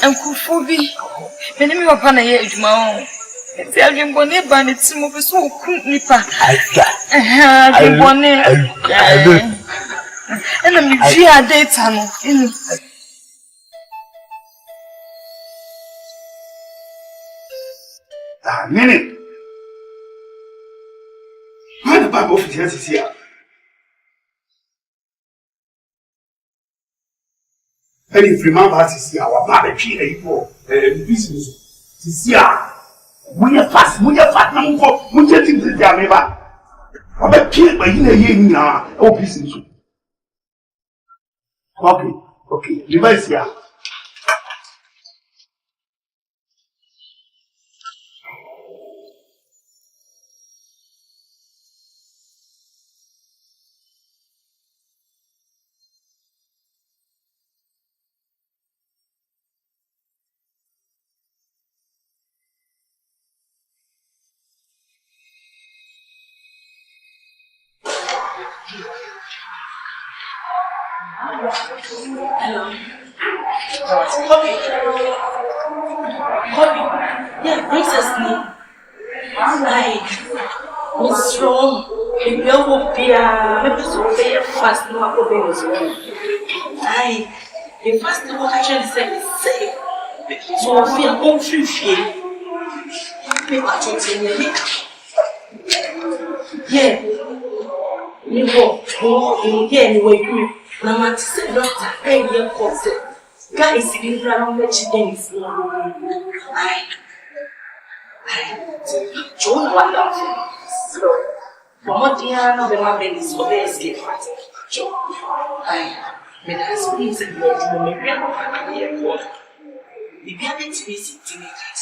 [SPEAKER 9] And Kufubi. Many of Pana Yajma. It's a Bonnet Bannet, some of us who couldn't nipper. I bonnet. And I'm Gia daytime.
[SPEAKER 4] Minute. What about officers here? And if you remember, this is our barbecue business. This year, we are fast, we are things that they are never. I'm a kid by in a year now, oh, business. Okay, device here.
[SPEAKER 9] Yeah, princess name. What's wrong? The girl will be maybe so very fast. No, I will be as well. The first thing what actually said is say. So I feel all free. Yeah. You walk, anyway. Now, my sister, doctor, I am concerned. Guys, you didn't run on the chicken. John, what else? What dear, no, the man is for the escape party. I may that's please and go to me. We are not here. The beginning to be sitting in it.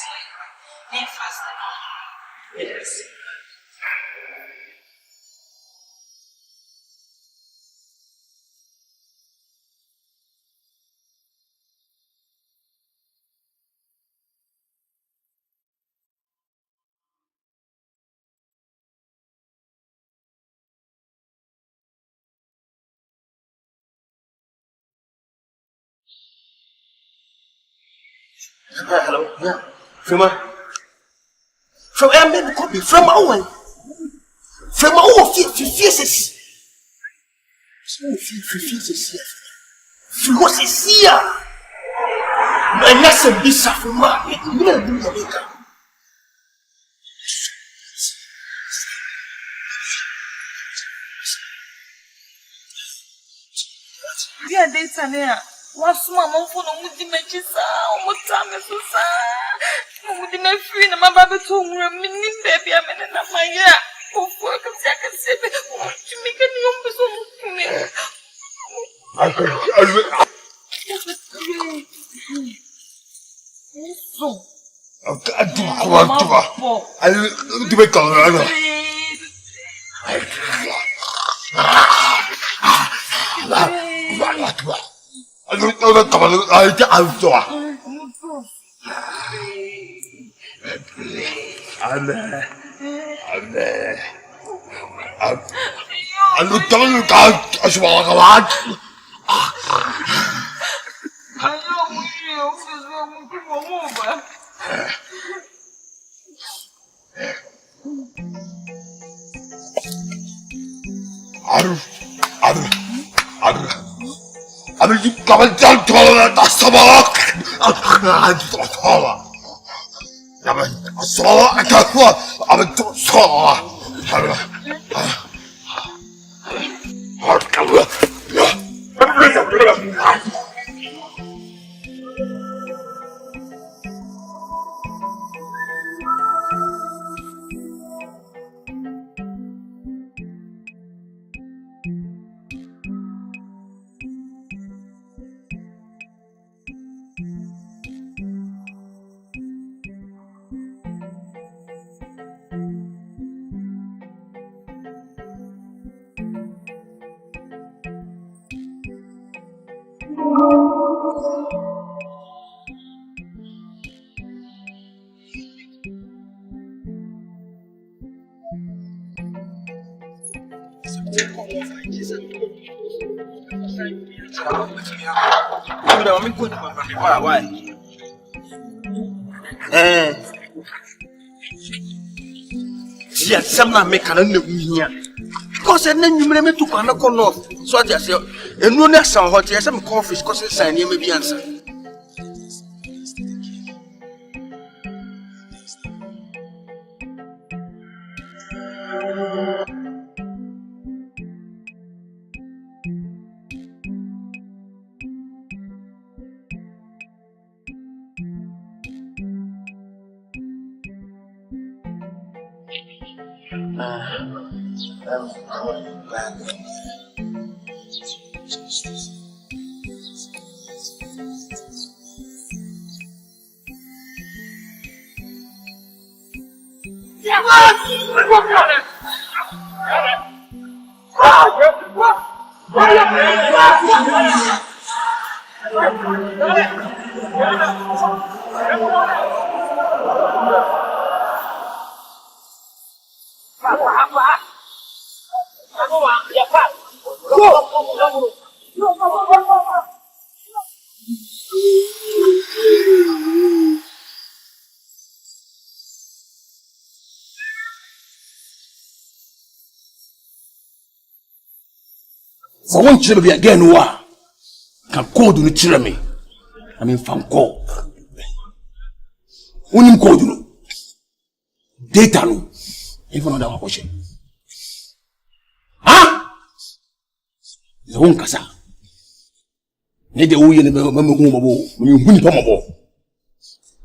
[SPEAKER 9] Then faster. Yes.
[SPEAKER 6] Hello, yeah. From Amen copy from Owen. From our faces. Faces. What is here? My lesson be suffering.
[SPEAKER 9] Yeah, they tell me. What's my mom for no mutimachisa? What time is so sad? Mudime free, and my baby told me, baby, I'm in my year. Oh, work of second sip. To make a new
[SPEAKER 4] I don't know that I I mean, you come and tell the Sabak. I mean, I saw I can't what I mean,
[SPEAKER 6] yeah, some make an here. Because then you may to come off. So I just say, and no next some hot, yes, some coffee, because it's a name may be answer. I'm coming back.
[SPEAKER 4] For one children again, who can code the children. I mean, from call. Unim code no. Data no. Even on that watching. Ah! The one kasa. Need the way in the memo. You win Pomabo.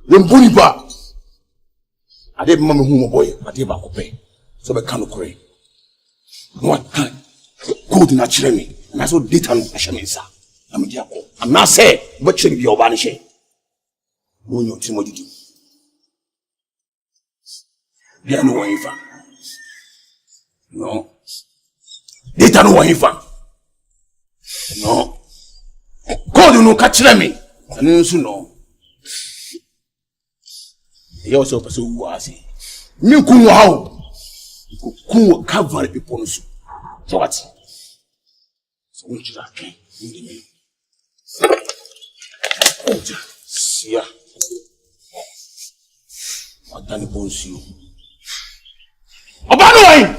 [SPEAKER 4] Then Bonipa. I did Mamma Humo boy, but they back pay. So I can't pray. What kind? Code na chire me. Na so data no ahye me nsa. Am dia ko. Am na say, but chire bi oba ne hye. Wo nyo timo didi. Dia no wan fa. No. Data no wan fa. No. Code no ka chire me. Anu so no. You so person who was me kun wow. Kun cover people no so. So what? So what you that can? Yeah. What done bones you? Obano why?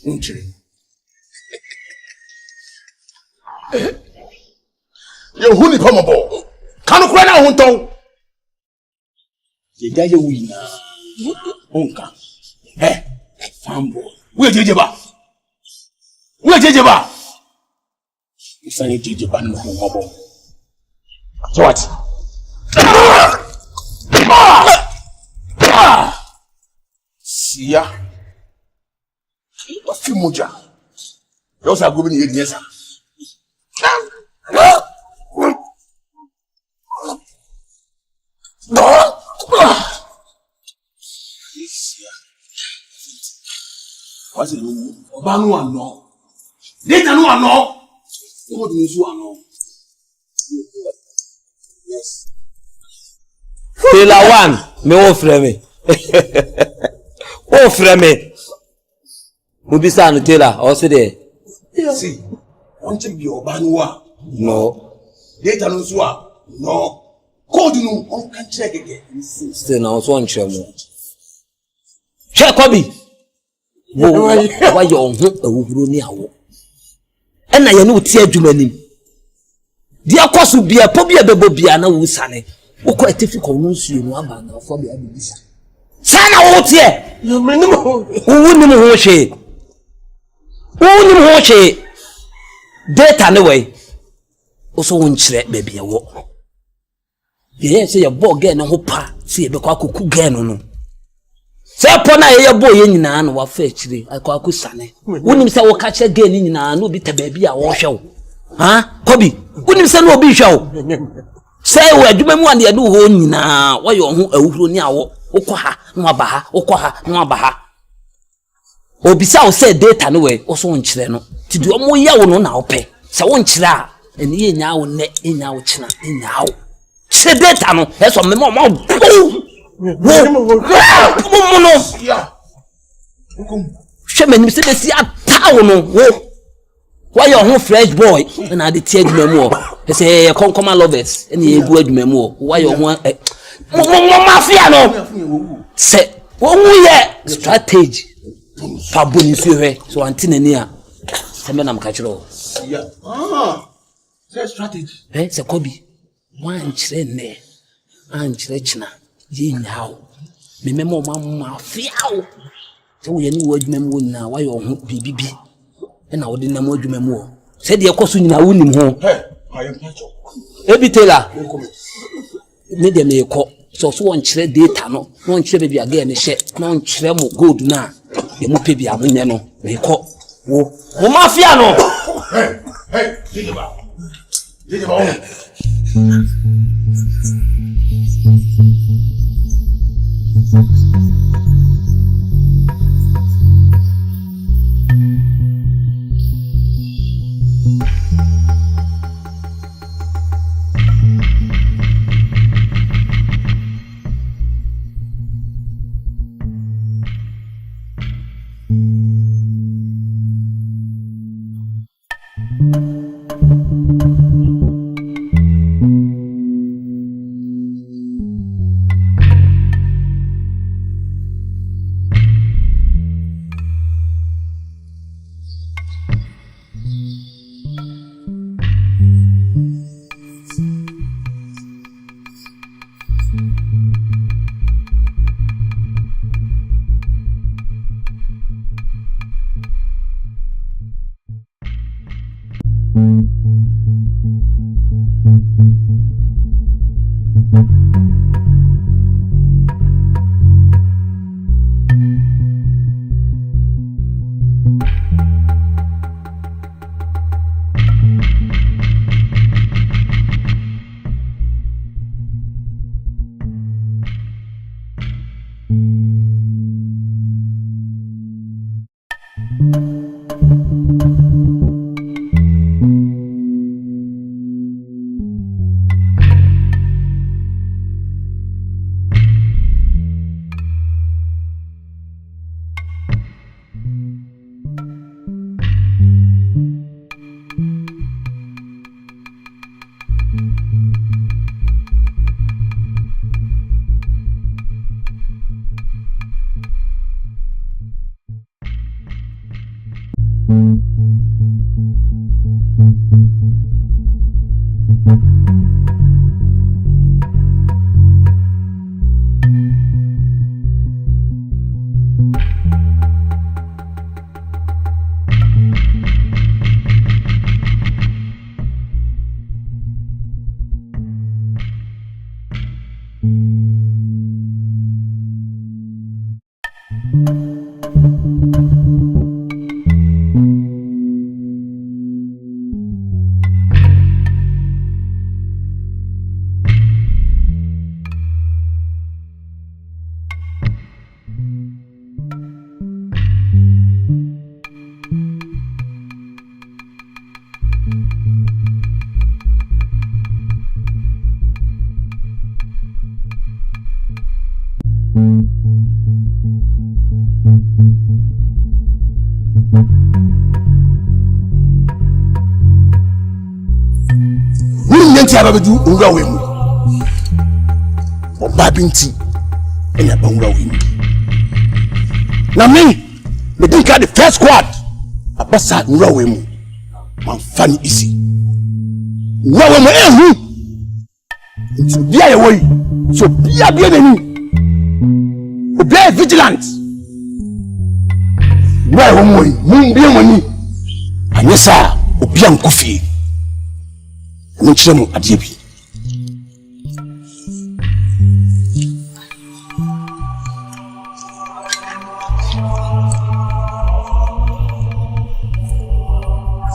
[SPEAKER 4] Unchiri. You who ni come bo? Kanu kura na hunton. Ye jaje wi na. Onka. Fambo. We jeje ba. Isani jeje ba no hobo. So what? Sia. What fi moja? You say go be ni yesa. What's it? Banu ano. Data no ano. What do you do ano? Yes.
[SPEAKER 11] Taylor one, me wo frame. Wo frame. Mo bi sa no Taylor, o se de.
[SPEAKER 4] See, want to be Obanwa?
[SPEAKER 11] No.
[SPEAKER 4] Data no so no. Code no on can check again.
[SPEAKER 11] Still now so on chemo. Check Kobi. Why you on ehuru ni awo. E na ye no tie adwuma nim. Dia koso bia po bia bebo bia na wo sane. Wo ko etifi ko no nsuo no aba na fo bia bibisa. Sana wo tie. Wo nim ho hwe. Wo nim ho hwe. Data ne way. Wo so won kire ba bia wo. Ye say your boy get no ho pa. See be kwa koku get no no. Say pona ye boy ye nyina no wa fa chire akwa kusane wonim say wo ka che ge ni nyina no bi ta ba bia wo hwe wo ha Kobi wonim say no obi hwe wo say wo adwuma mu ande adu ho nyina wo ye ho awuhuro ni awo ukọ ha no aba ha ukọ ha no aba ha obisa wo say data no we wo so nkyere no ti do mo ye wo no na wo pe say wo nkyere a eni ye nya wo ne enya wo kyena enya wo se data no e so me mo she me nimse de si atawo no wo why your home fresh boy na de tie adwuma mu o say come lovers eni egu adwuma mu o why your home mafia no say wo mu ye strategy pa boni fi hwe so antina ni a se me na mka kiro
[SPEAKER 4] say strategy
[SPEAKER 11] say Kobi wan kire ne an kire china ye nyawo me memo ma fiawo so ye ni wo adwuma mu na wa yo ho bibibi na wo de na mo adwuma mu o se de ekoso nyina wonim ho ebi Taylor me de me ko so won kire data no won kire bia ga ne hye na won kire mo gold na e mo pe bia mo nye no me ko wo mafia no
[SPEAKER 4] DJ ba Ababedu ura wemu oba binti enya ba ura wemu na me think the first squad abasa ura wemu man fani isi ura wemu ehu nti bia ye woyi so bia nani obi vigilant ura wemu woyi mun bia wani anyesa obi ankofie Nchemu adibi.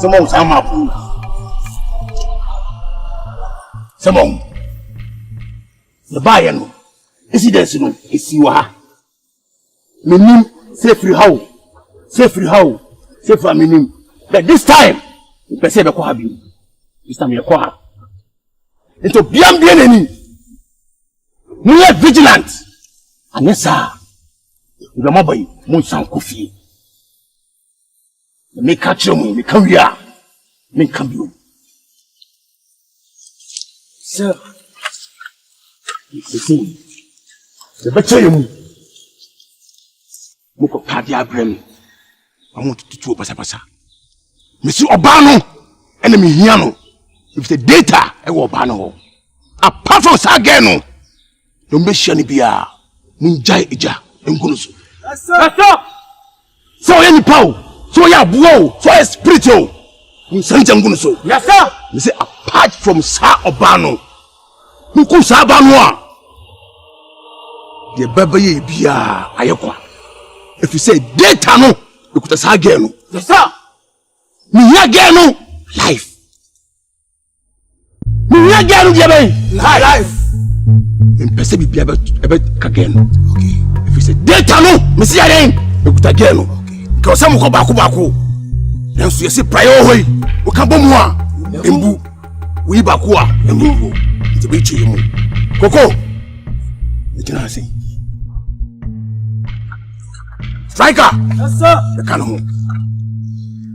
[SPEAKER 4] Simon sama pu. Simon. The buyer no. Incidents no. Isi wa. Menim safe how. Safe menim. But this time, pese be ko habi. This time you are into biambieneni. We are vigilant. And yes, sir. The mobile, Monsan Kofi. Me catch you, me come here. Me come you. Sir. You see, the better you Moko Padia Brem. I want to do Pasa. Monsieur Obano, enemy Hiano. If the data I will ban all. Apart from Sageno, don't be shiny beer. Munjai Ija and Gunusu. Yes, sir. So any power, so ya blow, so a spiritual. Munsanjam Gunusu. Yes, sir. You say apart from Sa Obano, Muku Sabanwa. The baby beer, Ayakwa. If you say data no, you could say Sageno. Yes, sir. Miyageno life. Life. In Pacific, be about again. Okay. If you say data no, Missy again, you could again. Okay. Because some go back. Then you say prior way. We can bomb one. Embu. We bakua. Embu. It's a bit you. Coco. You can say. Striker. Yes, sir. The canon.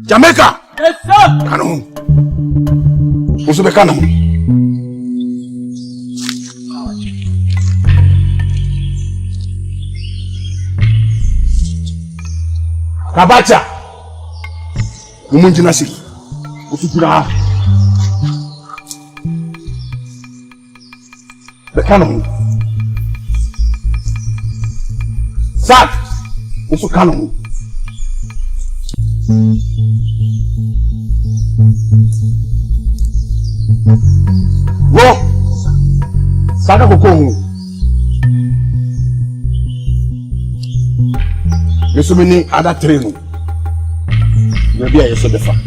[SPEAKER 4] Jamaica. Yes, sir. Canon. Also the canon. Kabacha. Umunjina si. Ufikira. Bekano. Sak. Usukano. Wo. Saka kokonu. Yesu mini ada trenu. Maybe I saw the fact.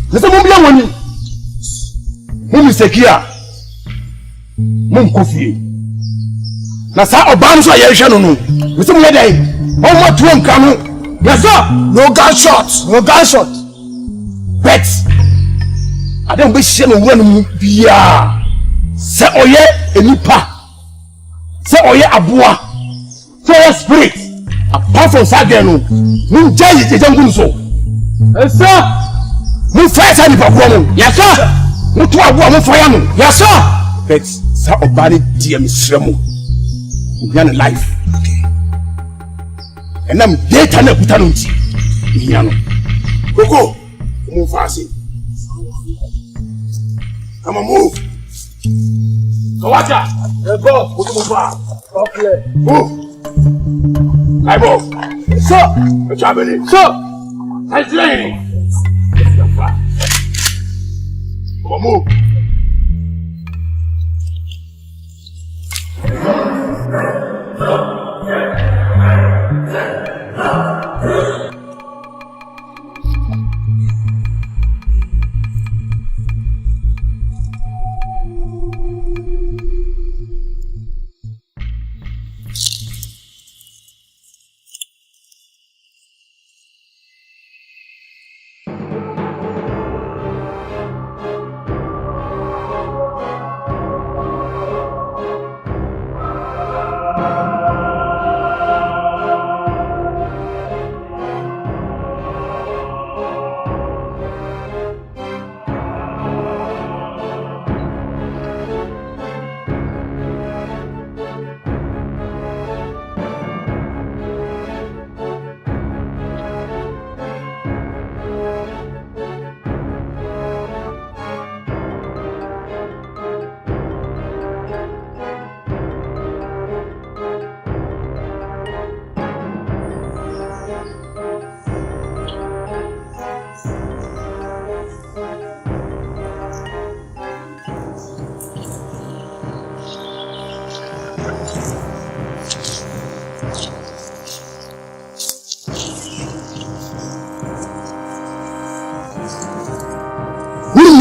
[SPEAKER 4] Listen, Mumbia woni. Mum sekia. Mum kofi. Na sa oban so ye hwe no no. Listen, mu dey. How much one can? Yes sir. No gunshot. Bet. I don't be shame when mu bia. Se oye enipa. Se oye aboa. Se oye spirit. Apart from Sageno, we judge the jungle so. Yes, sir. We fight any problem. Yes, sir. We two are one fire. Yes, sir. But Sir Obani dear Miss Remo. We are life. Okay. And I'm dead and I'm put Miano. Coco, move fast. Come on, move. So watch out. Let's go. Okay. Move. I move. Sir. What's happening? Sir. What's happening? Come on, move.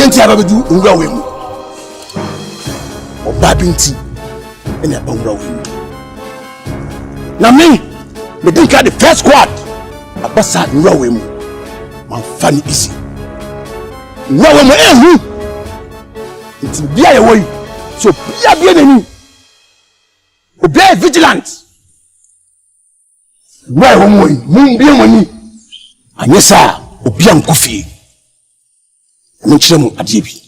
[SPEAKER 4] Nti ababedu nwura we mu oba binti ene ba nwura we mu na me think the first squad abasa nwura we mu man fani isi nwura we mu ehu nti bia ye woyi so bia nani obi vigilant nwura we mu woyi mu bia mani anyesa obi ankofi Munchemu adibi.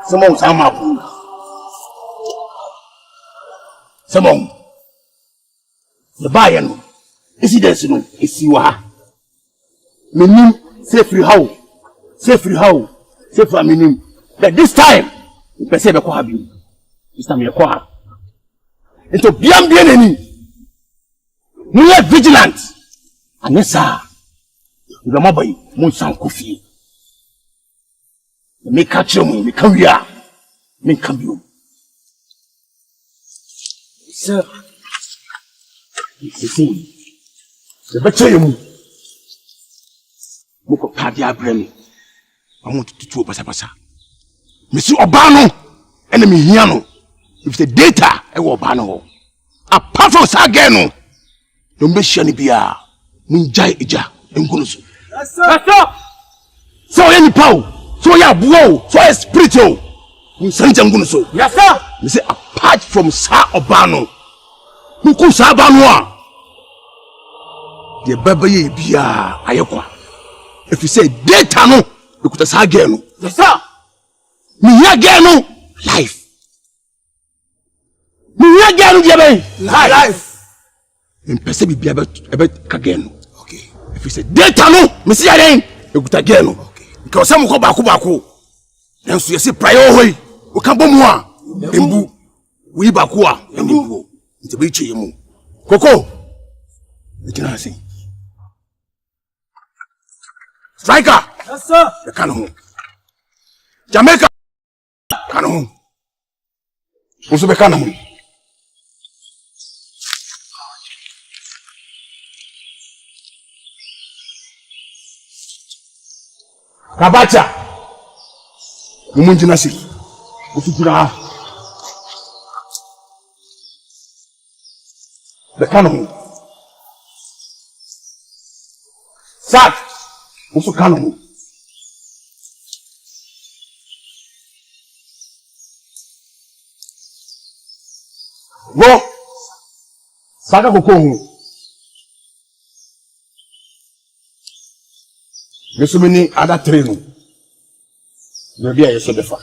[SPEAKER 4] Simon Samapu. Simon. The Bayern. Incidents no. Isi wa. Menim safely how. Safely how. Safely menim. That this time. Pese be ko habi. This time you are into bien nani. We are vigilant. And yes, sir. You are boy. Mon sang kofi. Me catch you. Me come here. Me come you. Sir. See. The better you. Moko padia bremi. I want to do pasa. Monsieur Obano. Enemy here. If the data I will ban all. Apart from Sageno, don't be shiny beer. Munjai Ija and Gunusu. Yes, sir. So any power, so ya blow, so a spiritual. Munsanjam Gunusu. Yes, sir. You say apart from Sa Obano, Muku Sabanwa. The baby beer, Ayakwa. If you say data no, you could say Sageno. Yes, sir. Me Geno life. Life. In Persebi be about Kageno. Okay. If you say data no, Missy Again, you could again. Okay. Because some go back. Then so you say prior way. We can bomb one. Imbu. We bakua. Imbu. It's a bit chimu. Coco. You can see. Striker. Yes, sir. The canon. Jamaica. Canon. Also be canon. Kabacha. Umunji nasi. Ufikira. The canon. Sat. Also canon. Go. Saka kokongu. Yesu mini ada trenu. Bebia yesu befa.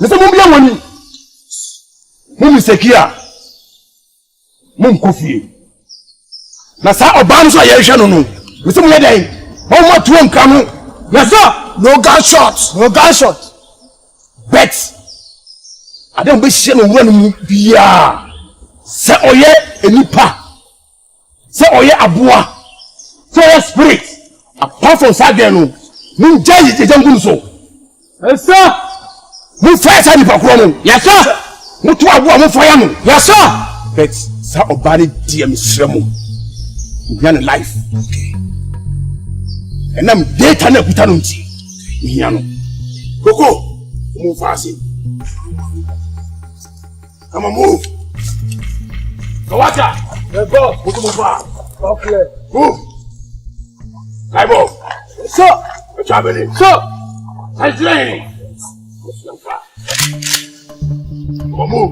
[SPEAKER 4] Nese mumbia woni. Mumi sekia. Mum coffee. Nasa Obama so yehwe no no. Me say mo yeden. How much you come? Yes sir. No gunshot. No gunshot. Bet. I don't be shame no wura bia. Say oye enipa. Say oye aboa. Say oye spirit. Apart from Sadia no. Mu jai ejangum so. Yes sir. Mu fight ani pa kro no. Yes sir. Mu to aboa mu fire no. Yes sir. Bet sa obani die me sremo. Mu life. Okay. And I'm data na kuta no nti. Hia no. Koko, move fast. Come on, move. Kawata, let's go. Move fast. Okay. Move. Kaibo. So, what's happening? So, I'm training. Come on, move.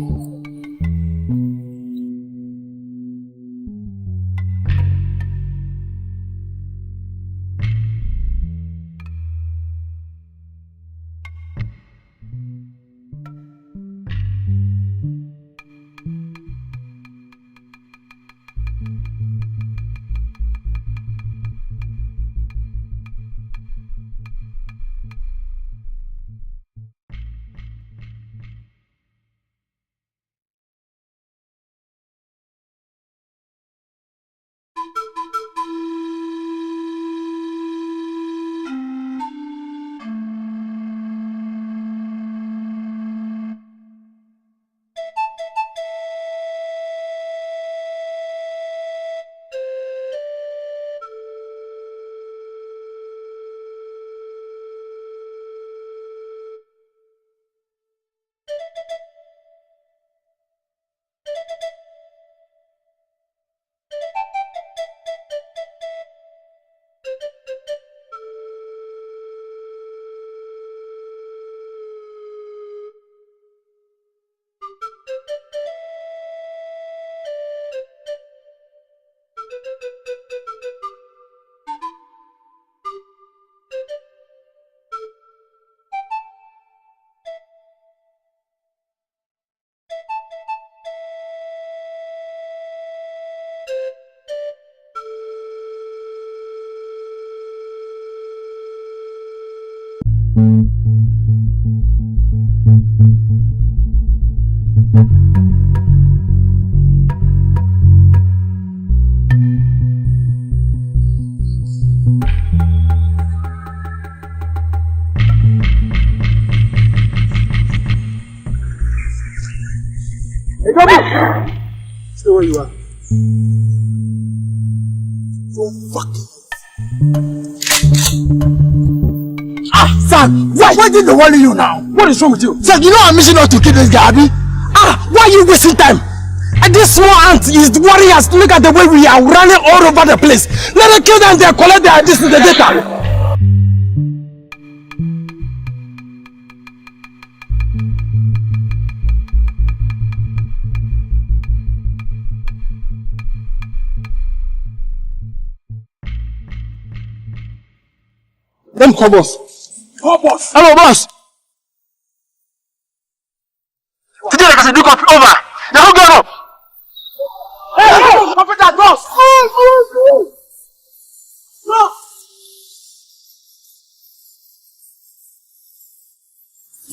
[SPEAKER 4] Stay where you are. Don't fucking. Son, why did they worry you now? What is wrong with you? Son, you know I'm missing out to kill this guy, Abby. Why are you wasting time? And this small ant is worrying us. Look at the way we are running all over the place. Let them kill them, they collect their this is the data. Call boss. Oh boss. Hello boss. Today I can do copy over. Now who go? Hey, copy that boss.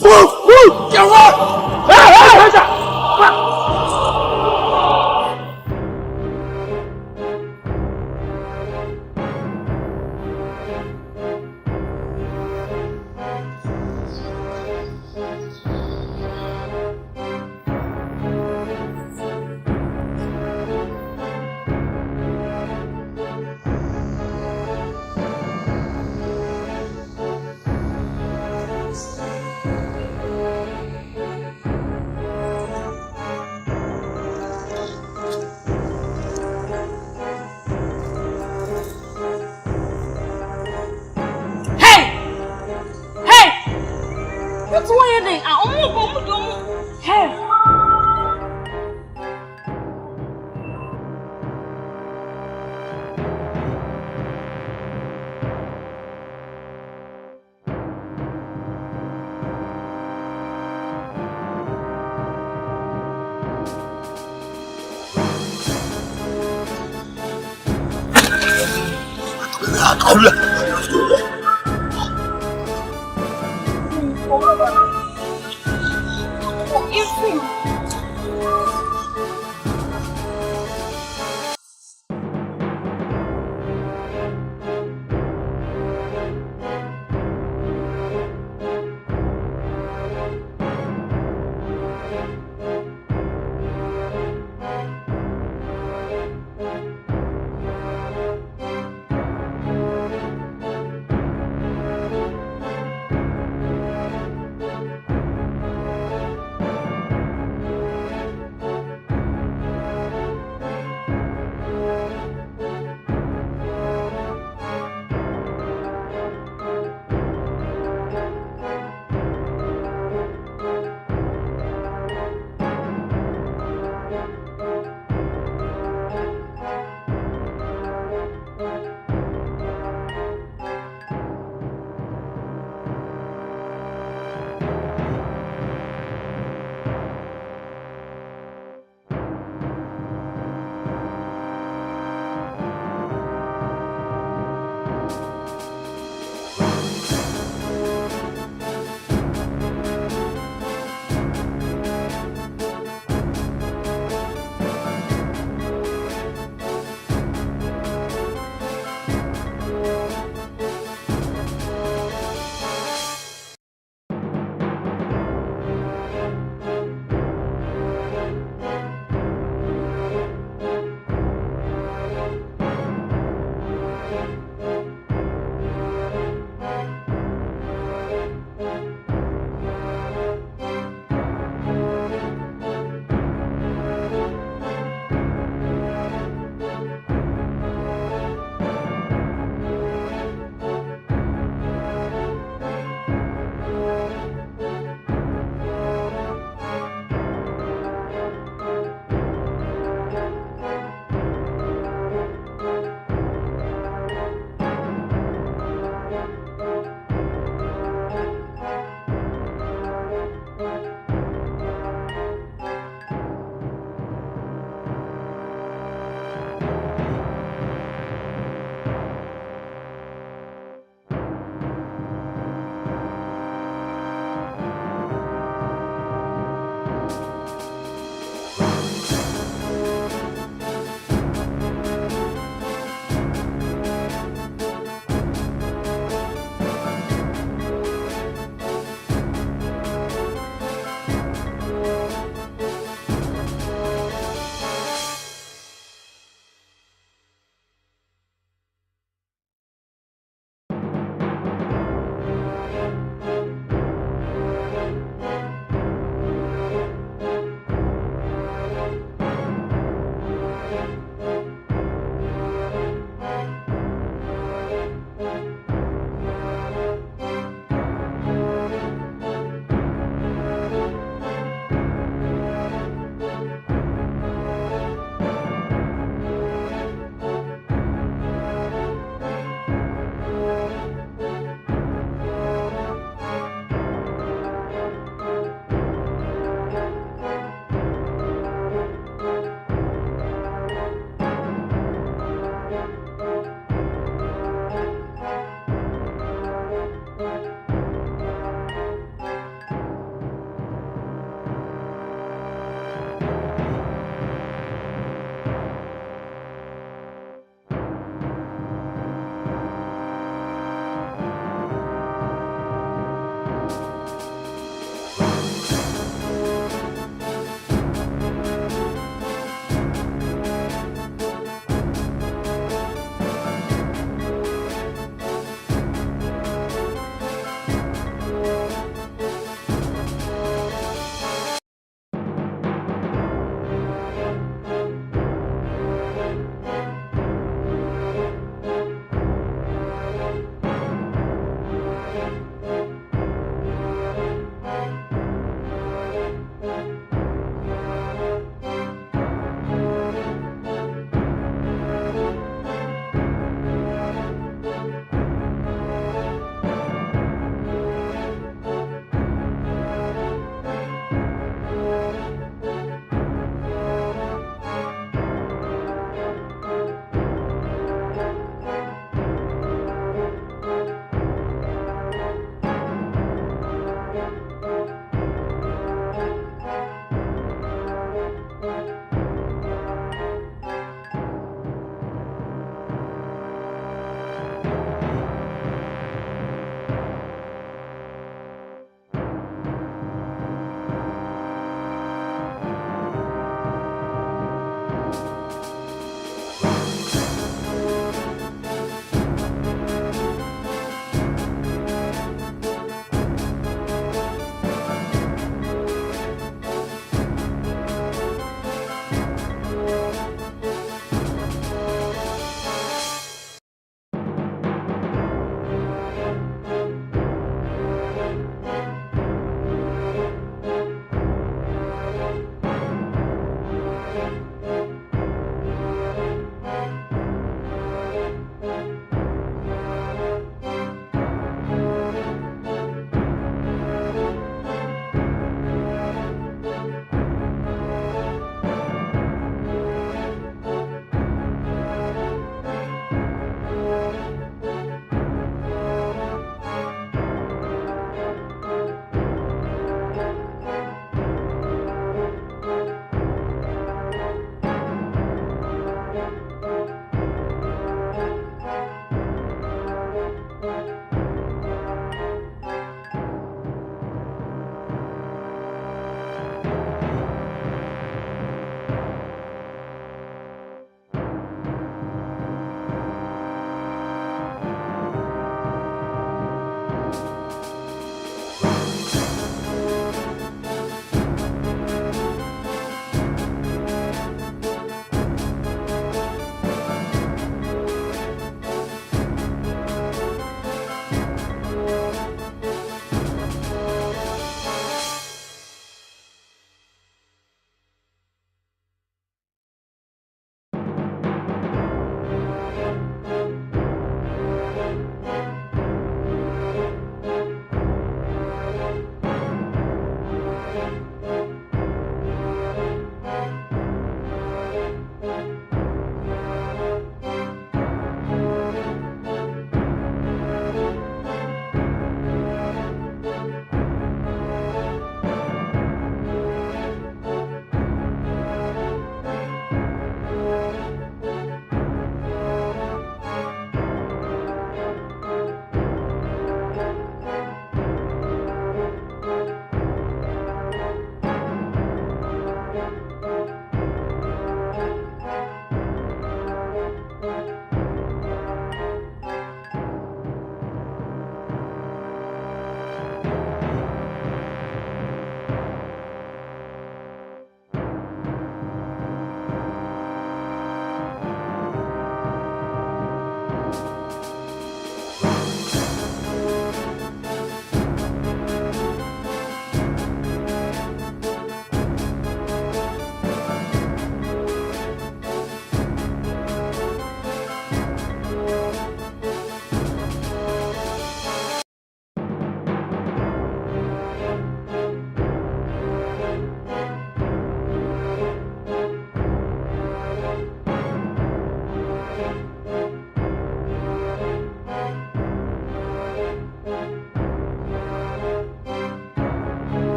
[SPEAKER 4] Move. Get what? Hey.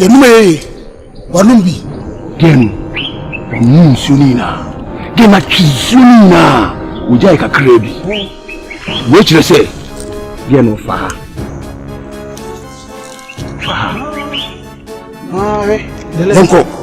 [SPEAKER 4] Yenume wanumbi
[SPEAKER 12] Gen sunina Gena chisunina Ujai kakrebi Which they say Gen faha
[SPEAKER 4] Donko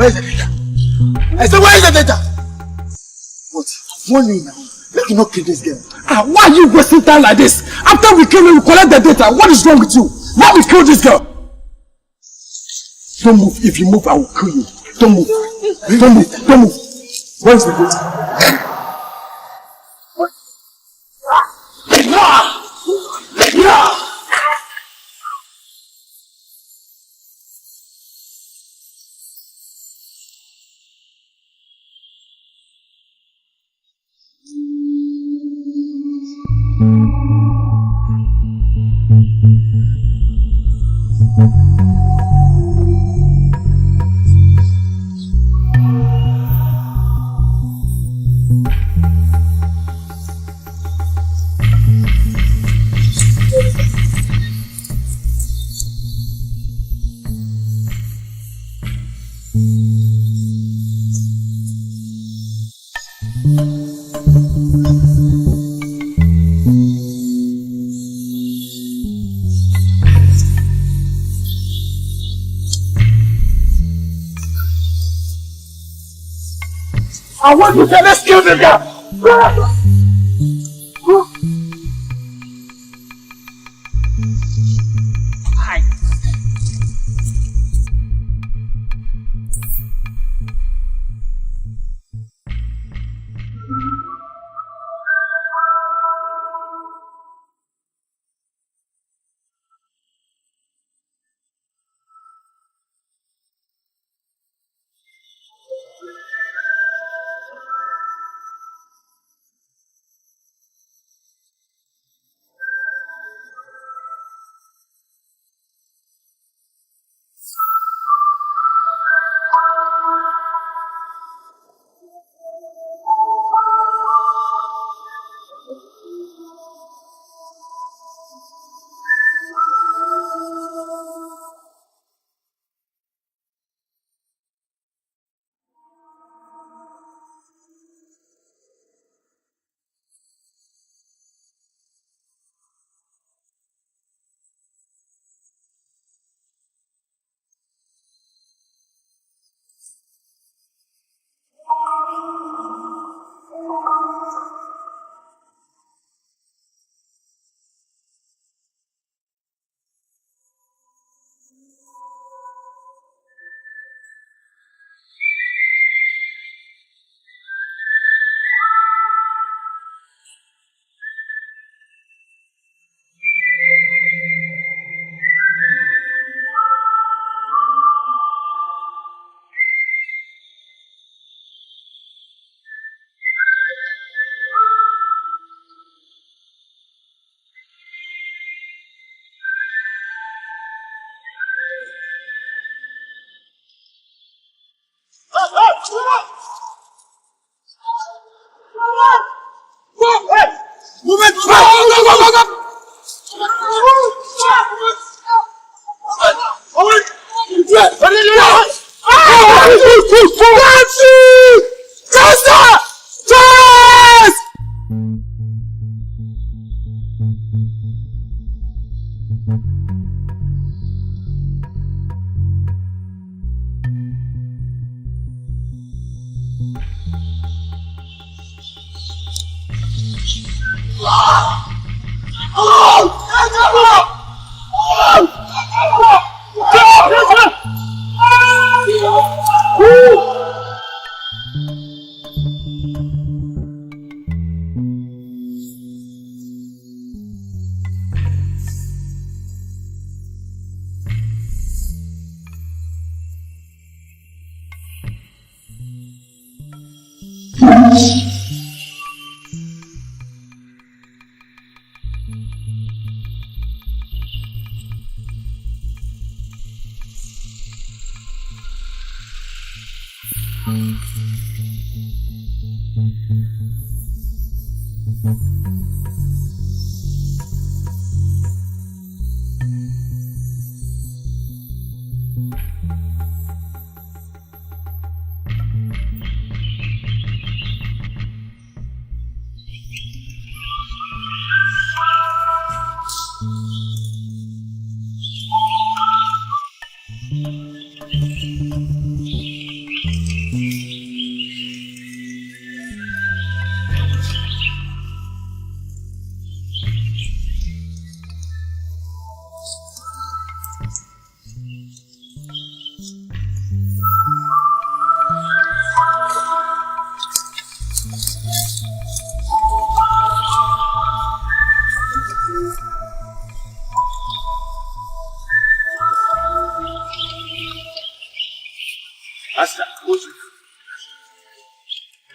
[SPEAKER 4] Where's the data? I said, where is the data? What? Warning now. Let me not kill this girl.
[SPEAKER 12] Why are you wasting time like this? After we kill her, we collect the data. What is wrong with you? Let me kill this girl. Don't move. If you move, I will kill you. Don't move. Don't move. Don't move. Where is the data? I want you to let's kill this girl.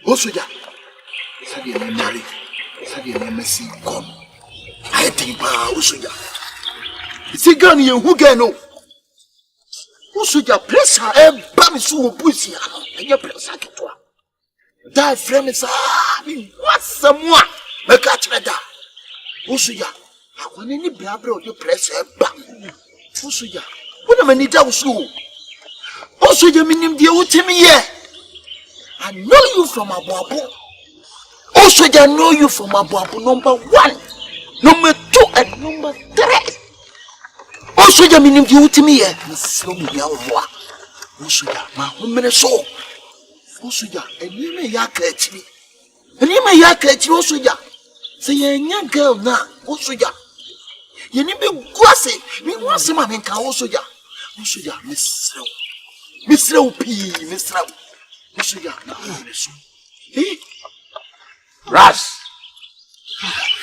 [SPEAKER 4] Osoja. Sabi na mari. Sabi na mesi kon. I think ba osoja. Isi gani yen hu gan no. Osoja pressure e ba mi so obusi ano. Enye pressure ketwa. Da friend is me what's someone. Make a cheda. Osoja. Akwane ni brabre o de pressure e ba. Osoja. Wona mani da usu. Osoja minim de wotemi ye. I know you from Abuabu. Also, I know you from Abuabu, number 1, number 2, and number 3. Also, I mean, you to me, so me, also, my woman is so. Also, and you may yak at me. And you may yak at you, also, say, a young girl now, also, you need me gossip. Me want some man can also, also, Miss P, Miss Row.
[SPEAKER 12] Ras.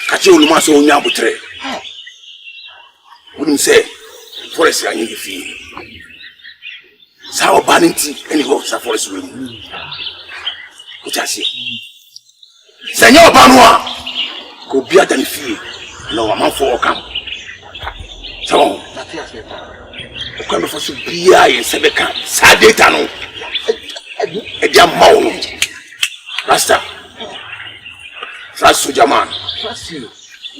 [SPEAKER 12] Kachi oluma so onya butre. Wouldn't say forest ya nyi fi. Sa obaninti eni ho sa forest we. Utasi. Senya obanu a ko bia dan fi na wa manfo okam. So. Ko me fosu bia yen sebeka sa data no. Edia mawo Rasta Rasu Jaman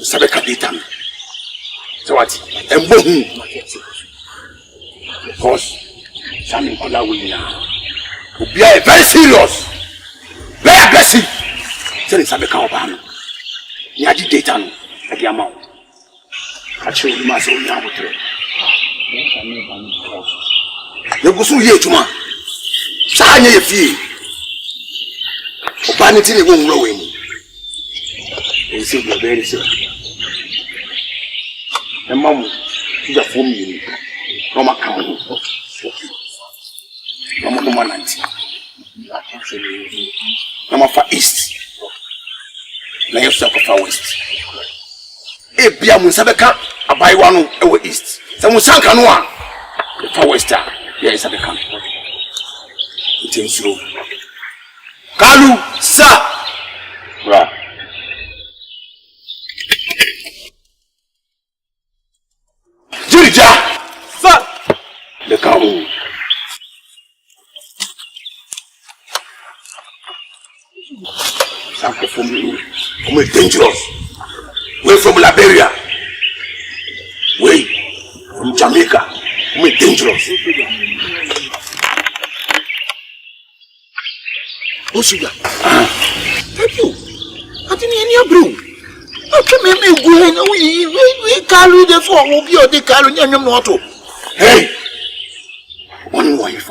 [SPEAKER 12] Sabe kadita So what embohu Because Sami kola we na Obia very serious very aggressive Say sabe ka oba Ni adi data no edia mawo Achi o ma so nya botre Yegusu ye tuma Sanya ye fie. Obaniti ne won rowe ni. E se go very say. E mamu tija fom yi. No ma kan ho. No ma no nanti. No ma fa east. Na ye so ko fa west. E bia mu sabe ka abaiwa no e wo east. Se mu sanka no a fa west a ye sabe ka. Intensuro. Kalu sa. Bra. Jirija. Sa. Le kalu. Sanko for me. I'm dangerous.
[SPEAKER 4] We're from Liberia. We from Jamaica. We're dangerous. Oh, sugar. Thank you. I didn't hear you, bro. We carry the phone. We'll be on the car in your motor. Hey, one wife.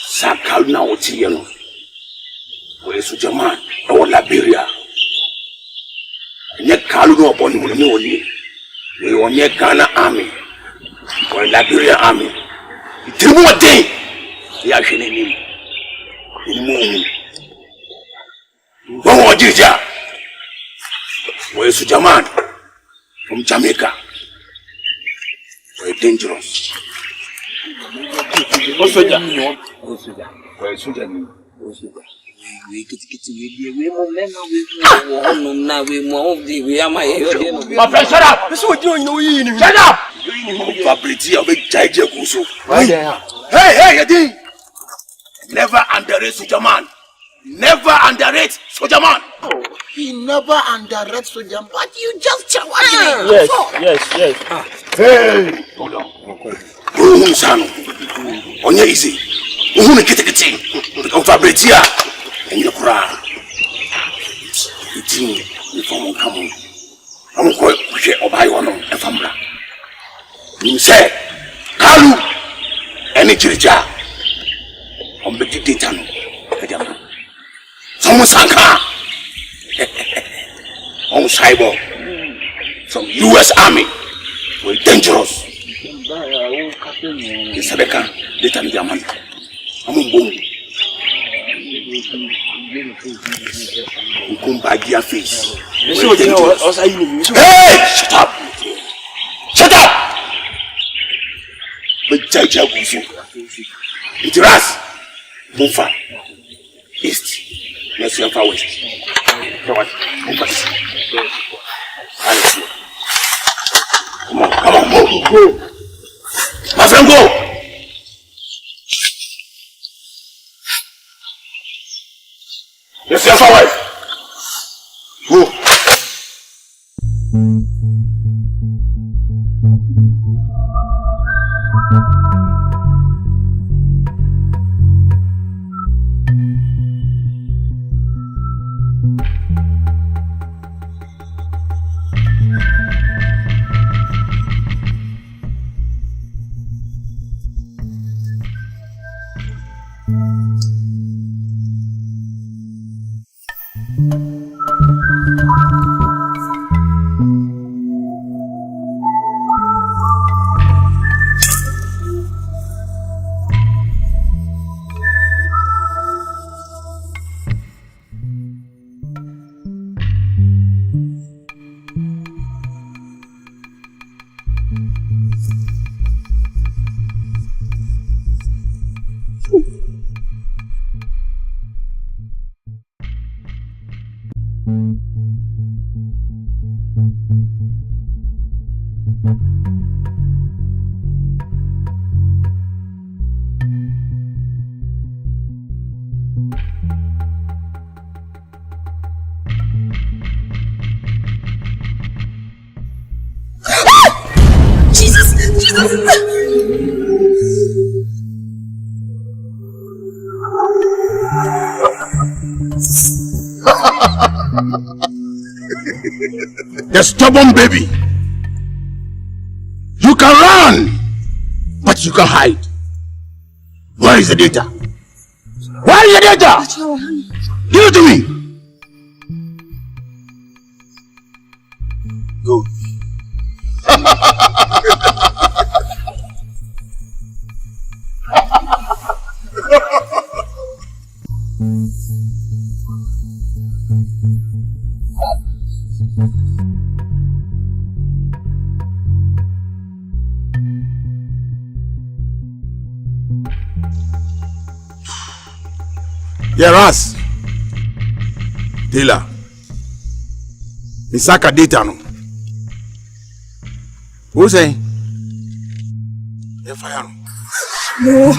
[SPEAKER 4] Sakal now, what's here? Where's your man? Our Liberia. Nye kalu no upon you no only. We won ye Ghana army. Or Liberia army. It's more day. The action in him. In moon. Go on, Jija. Where's your man? From Jamaica. We're dangerous. What's that? Where's your man? We get we my friend, shut up! This is what you know. Shut up! Hey, never underrate Soldier Man. Never underrate Soldier Man. He never underrates Soldier Man. But you just Yes. Hey! Hold on. On your easy. And the crowd. It's in the form of coming. I'm going to share by one of the family. You say, Kalu, any chirija. I'm the dictator. Someone Sanka. On cyber. From US Army. We're dangerous. In Sabeka, they tell me their money. I'm on boom. You come back your face. Hey! Shut up! Shut up! But Jaja Gusu. It's Ras. Mufa. East. Marsuel West. Come on. Come on, go. My friend, go. Let's go forward. Go. The stubborn baby. You can run, but you can hide. Where is the data? Where is the data? Give it to me. Go. Yeah, Ras. Dila. Misaka data no. Who's saying? Fire no.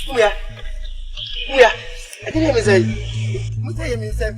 [SPEAKER 1] Muya. I didn't even say. What you mean, say?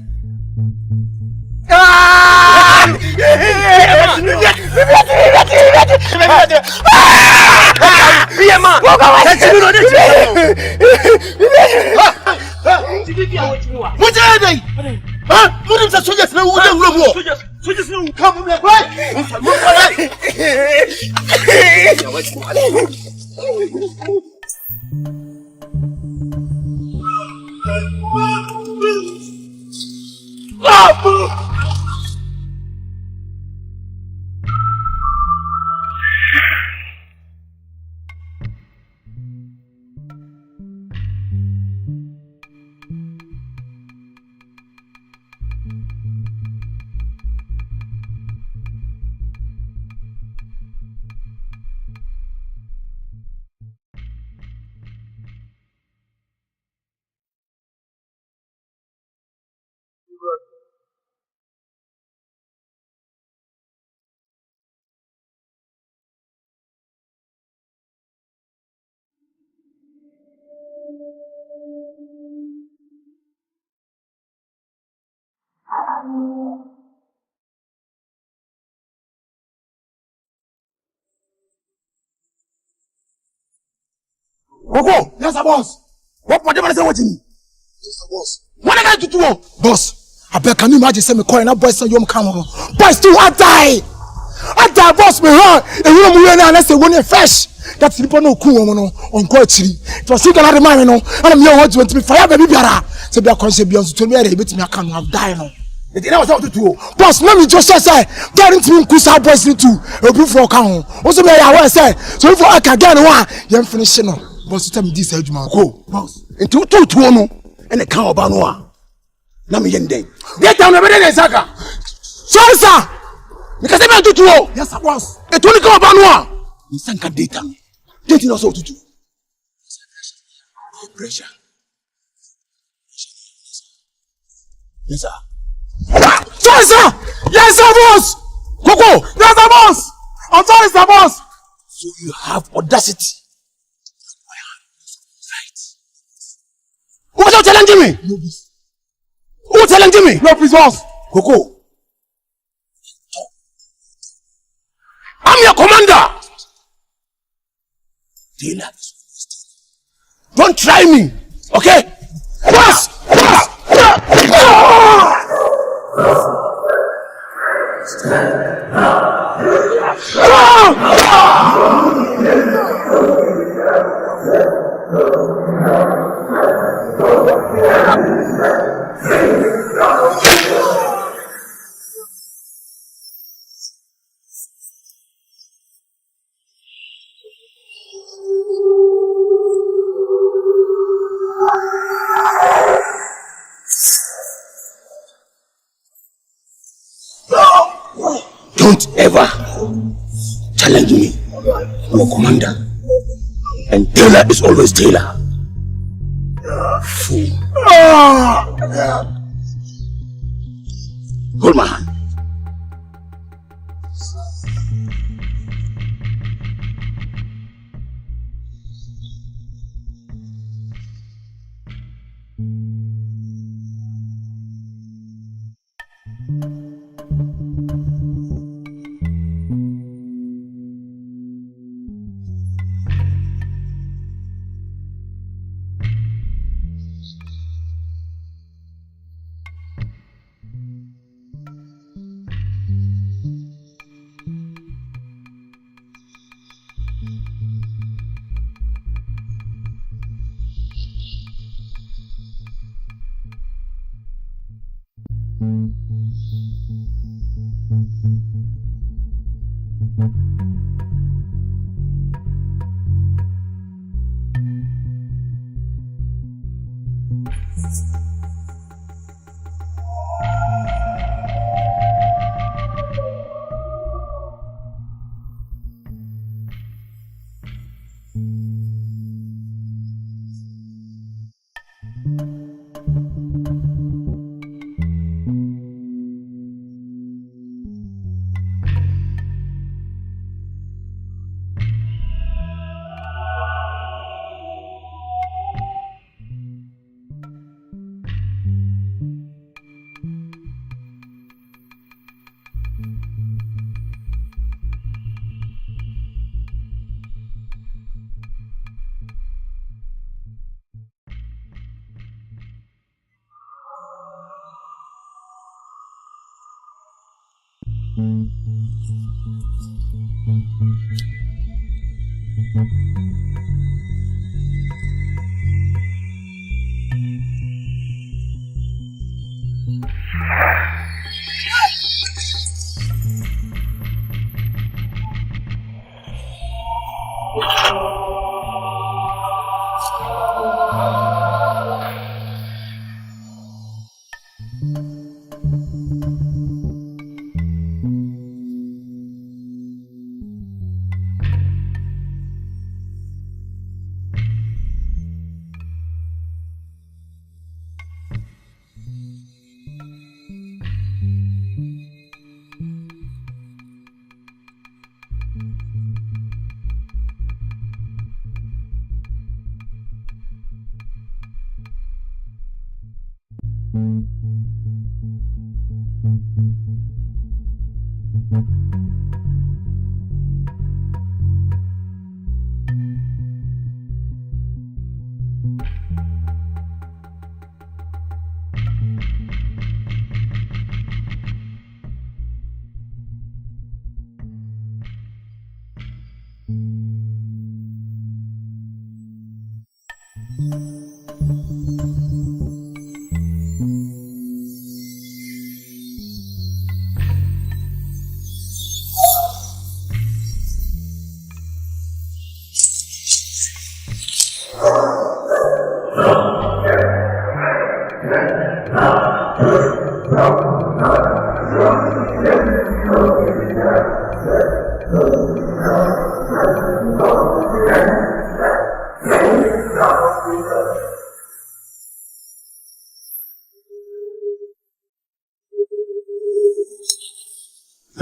[SPEAKER 12] Coco, yes, boss. What I say watching me? Yes, boss. What I got to do? Boss, I beg, can you imagine say me calling up boys and you come on? Boys still I die. I die, boss me huh? And you know me and I say when you fresh. That's the no cool on court tree. It was still gonna remind me no. And I'm here want to be fire baby biara. Say be a concept beyond to me a bit me I can't have die no. The thing I was out to do. Boss, let me just say, guarantee me kusa boys need to. A proof for account. Also be I say. So if I can get one, you finish no. Boss, tell me this Edgeman. Go, boss. Into two no, and a cow banoa. Nami yende. Get down over there, Saka. Sorry, sir. Because I do two. Yes, sir, boss. A tony cow banoa. You sank a data. Didn't know so to do. Pressure. Yes, sir. Sorry, sir. Yes, sir, boss. Coco. Yes, sir, boss. I'm sorry, sir, boss. So you have audacity. Who's challenging me? No, please. Who's challenging me? No, please, boss. Coco. I'm your commander. Taylor. Don't try me, okay? Boss! Don't ever challenge me. I'm a commander. And Taylor is always Taylor. Fool. Hold my hand.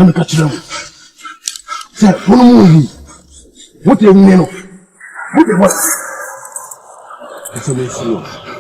[SPEAKER 12] Let me catch them. Say, follow me. What do you mean? What do you want? It's a message.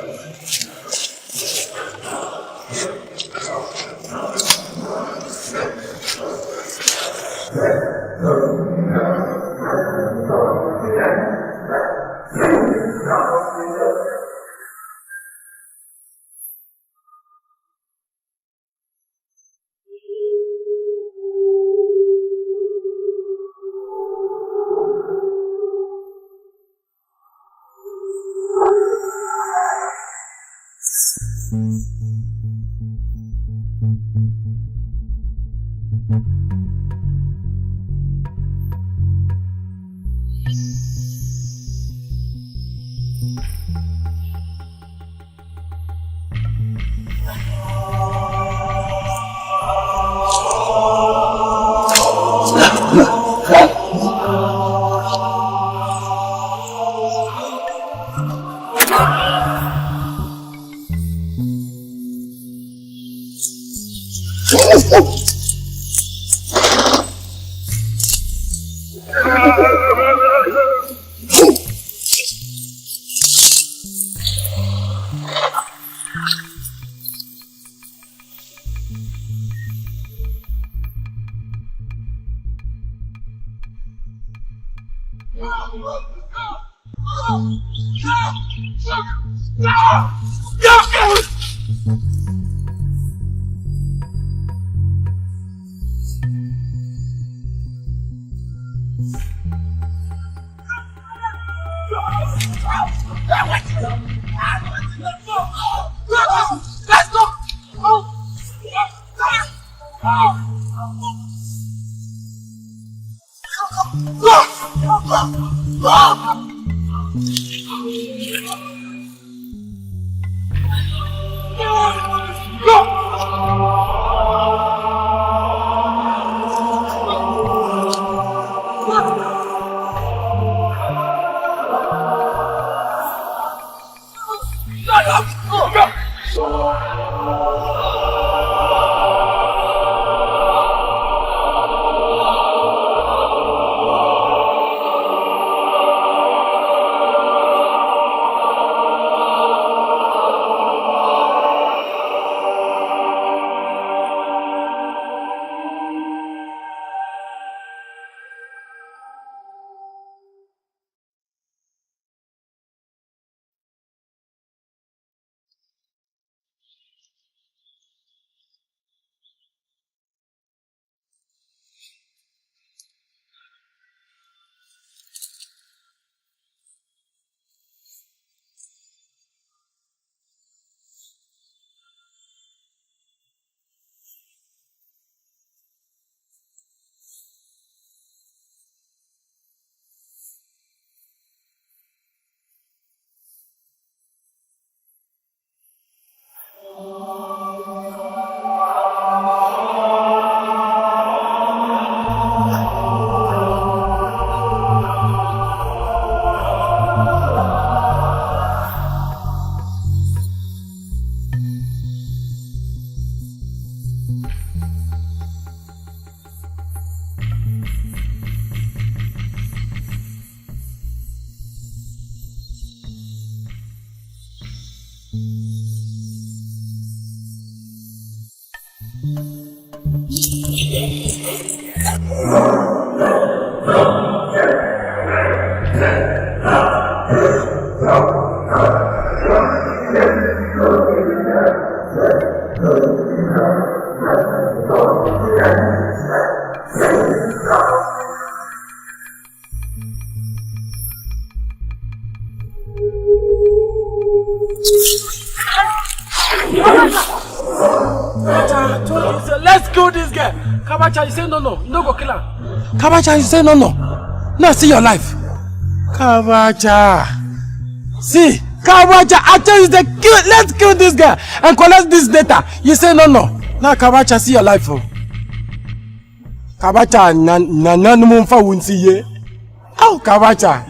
[SPEAKER 12] Let's kill this guy. Kabacha, you say no. You no go kill him. Kabacha, you say no. Now see your life. Kabacha. See, Kabacha, I tell you, let's kill this guy and collect this data. You say no. Now Kabacha, see your life. Kabacha, na mumfa wunsi ye. Oh, Kabacha.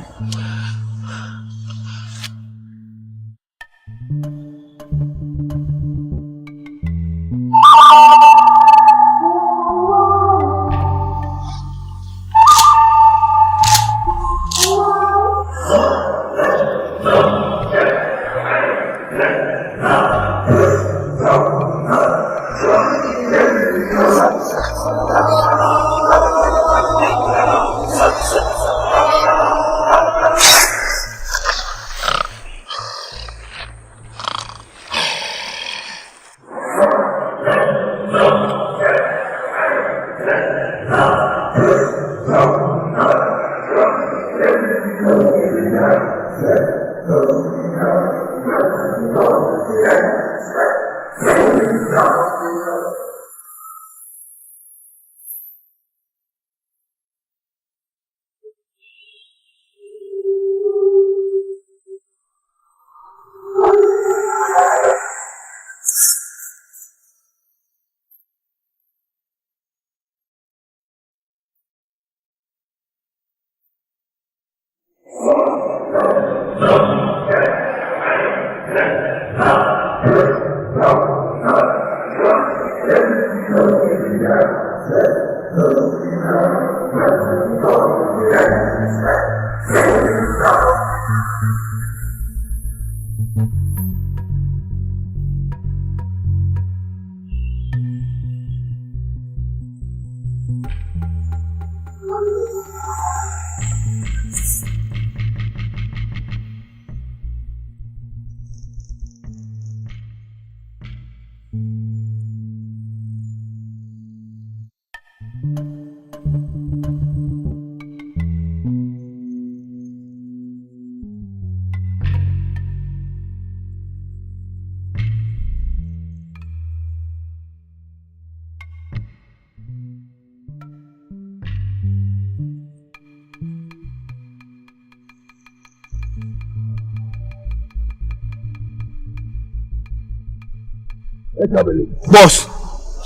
[SPEAKER 4] Boss,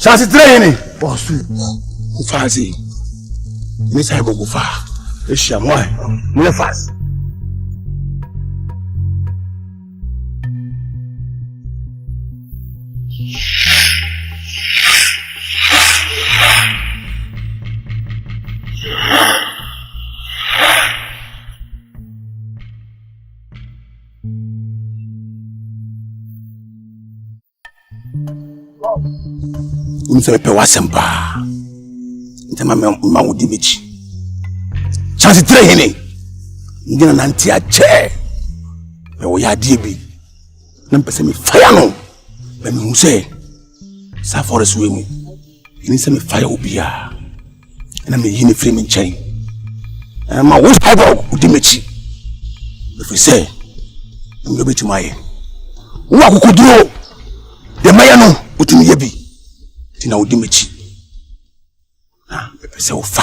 [SPEAKER 4] chance train. Boss, ufazi. Misa ibo gufa. Esha moi. Mule fast. Unse pe wasempa. Ntema ma wudi mechi. Chance train. Ngina nanti ache. Me wo ya die bi. Na mpese me fire no. Be me hu se. Sa forest we mu. Ni se me fire obia. Na me yini frame nchen. Ma wo fiber wudi mechi. Be fi se. Me be chimaye. Wo akukuduro. De maya no utumi ye bi. Tina wudi mechi. Na be se wo fa.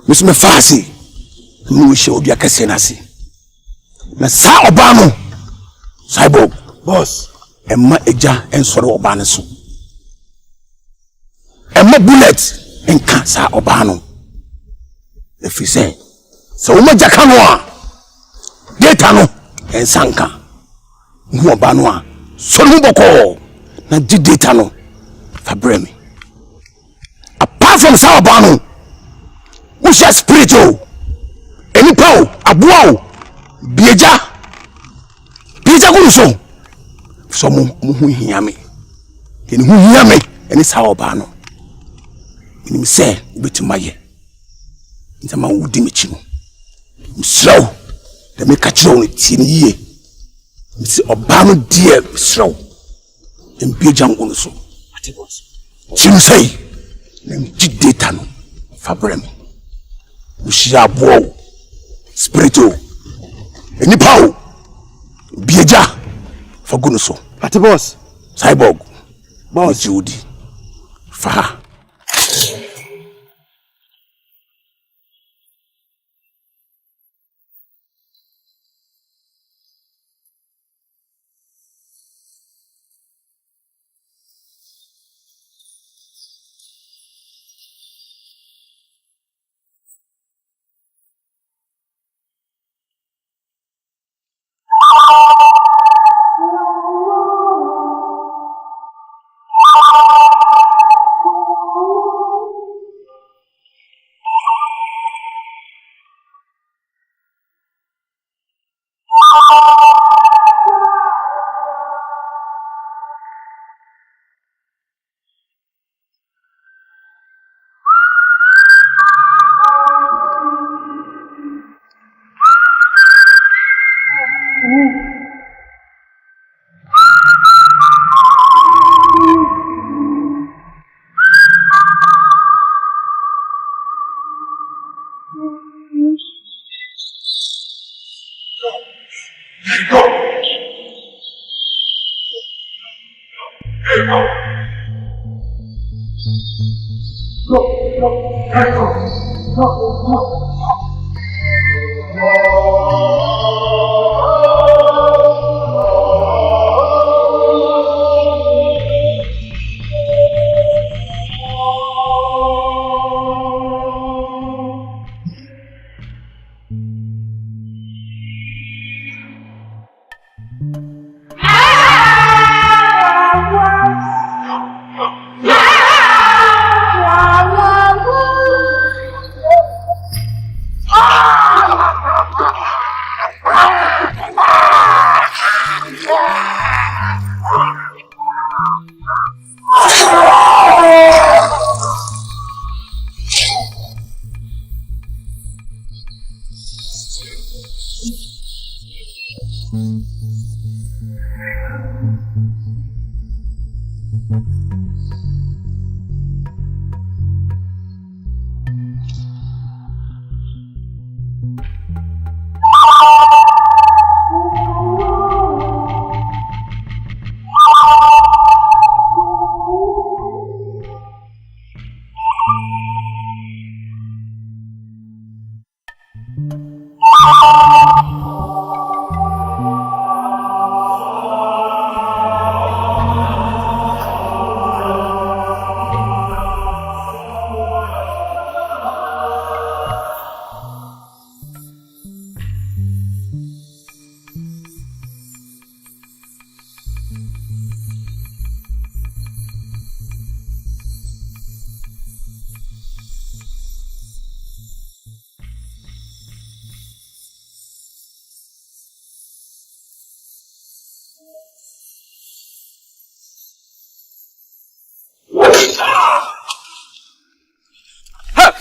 [SPEAKER 4] Misu me fa si. Nu she obi akase na si. Na sa oba no. Cyborg boss. Emma eja ensoro oba ne so. Emma bullet enka sa oba no. Efi se. So wo maja ka no a. Data no ensanka. Nhu oba no a. So no boko. Na di data no. Fabre me. Apart from sa oba no. Who shall spiritual? Any power, abuao, bieja guruso. So mu hear me. Ken who hear me? Any saw bano. Ni me say ubetimaye. Ntama wudi mechi no. Msrow. De me ka kire woni tie ni yie. Msi obano die msrow. Dem bieja nguruso. Ati boss. Chim say. Nem data no. Fabrem. Ushia bo spiritual enipa o bieja For goodness so.
[SPEAKER 12] At the boss.
[SPEAKER 4] Cyborg.
[SPEAKER 12] Boss.
[SPEAKER 4] Judy. Fa.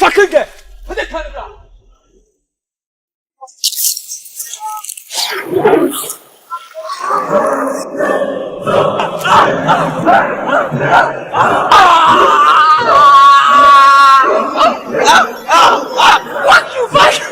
[SPEAKER 10] Fucking get! What the kind of that? What you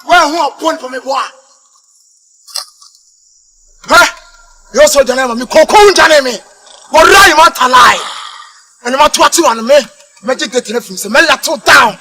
[SPEAKER 12] Where who upon for me boy? Huh? You so jana me kokon jana me. What lie want to lie? And what you want me? Magic get in from some let down.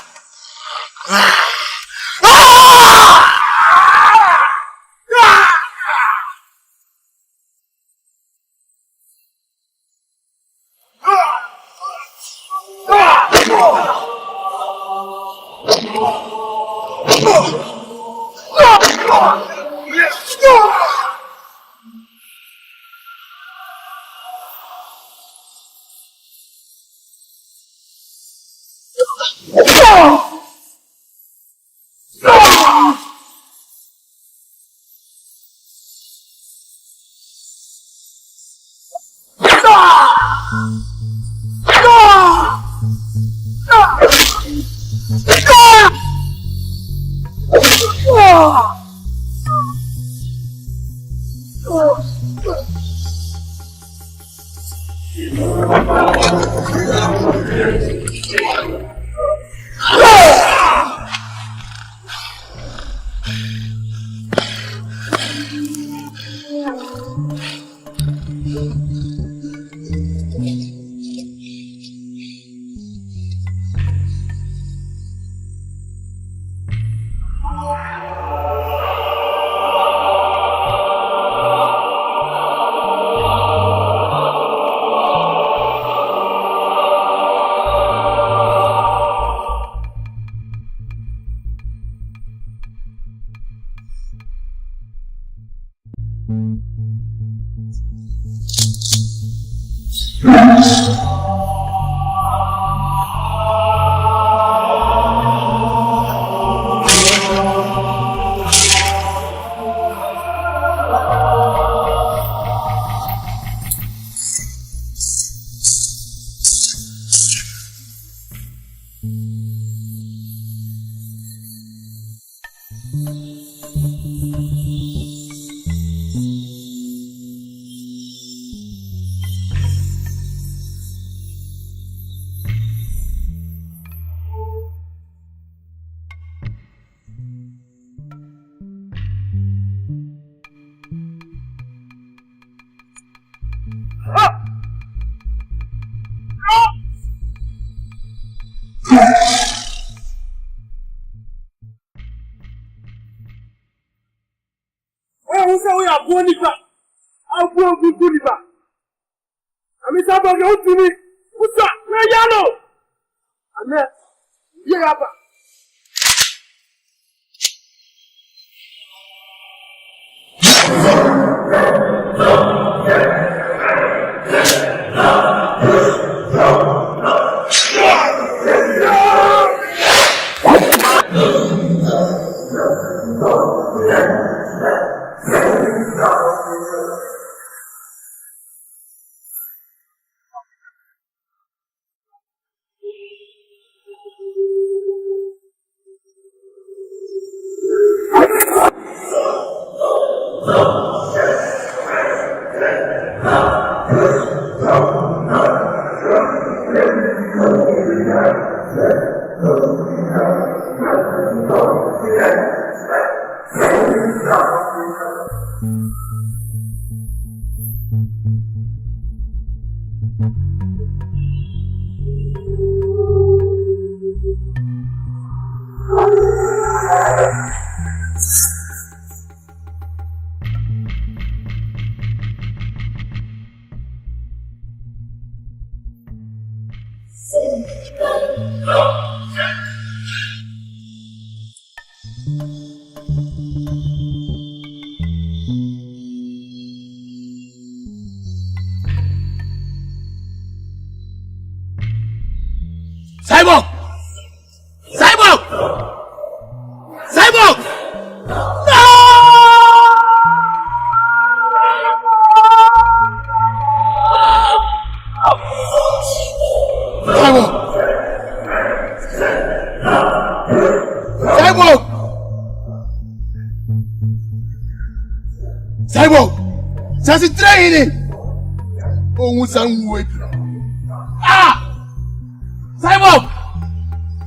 [SPEAKER 4] Simon!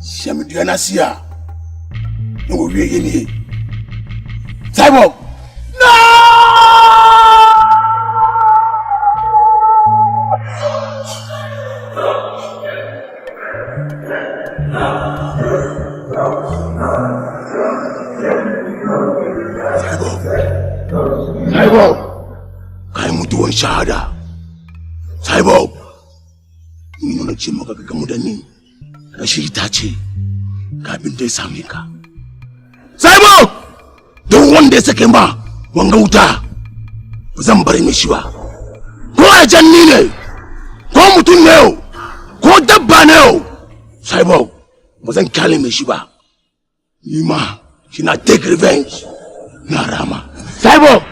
[SPEAKER 4] Shem Dianasia. No, really. Cyborg! No! Cyborg! Kaya mutuwan shahada. Cyborg! Ni nuna ce maka ga mu da ni. Rashi ta ce kafin dai same ka. Cyborg! Don wanda ya sake ma wanga wuta ba zan bari mai shi ba. Ko ajanni ne, ko mutum ne yau, ko dabba ne yau. Cyborg, ba zan kyale mai shi ba. Ni ma, shi na take revenge. Na rama. Cyborg!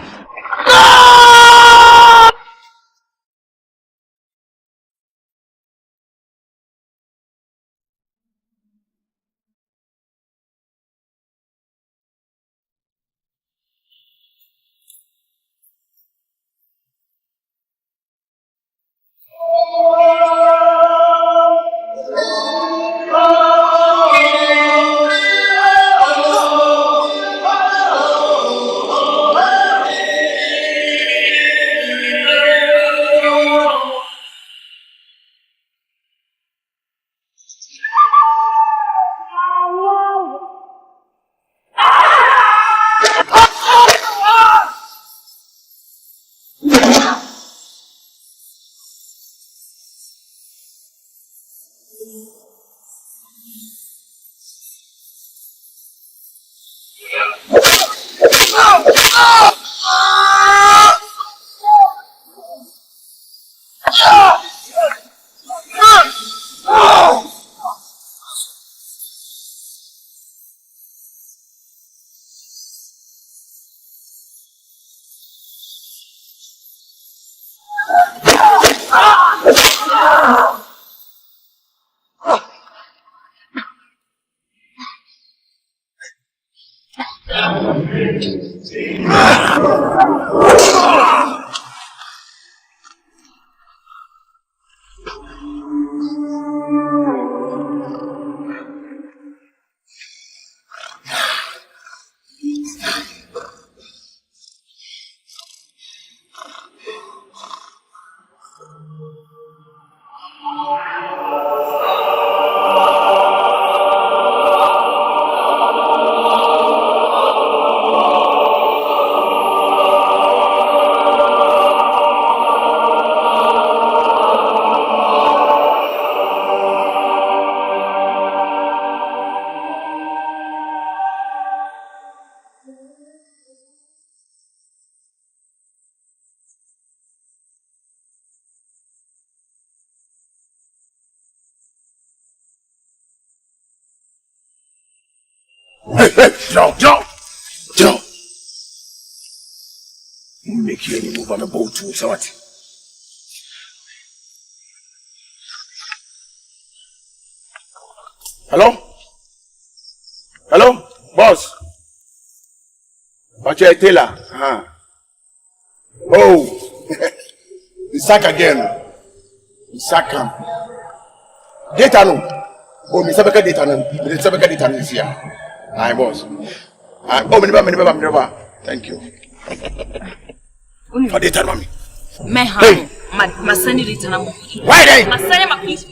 [SPEAKER 4] Joe. We'll make you any move on the boat too, so what? Hello, boss. Watch your tailor. Oh, the sack again. The sack come. Data no. Oh, me sabeka data no. Me sabeka data no here. Aye, boss. Oh, me never. Thank you. For data, mommy.
[SPEAKER 9] Me ha. Ma send data na mo.
[SPEAKER 4] Why then?
[SPEAKER 9] Ma send ma please.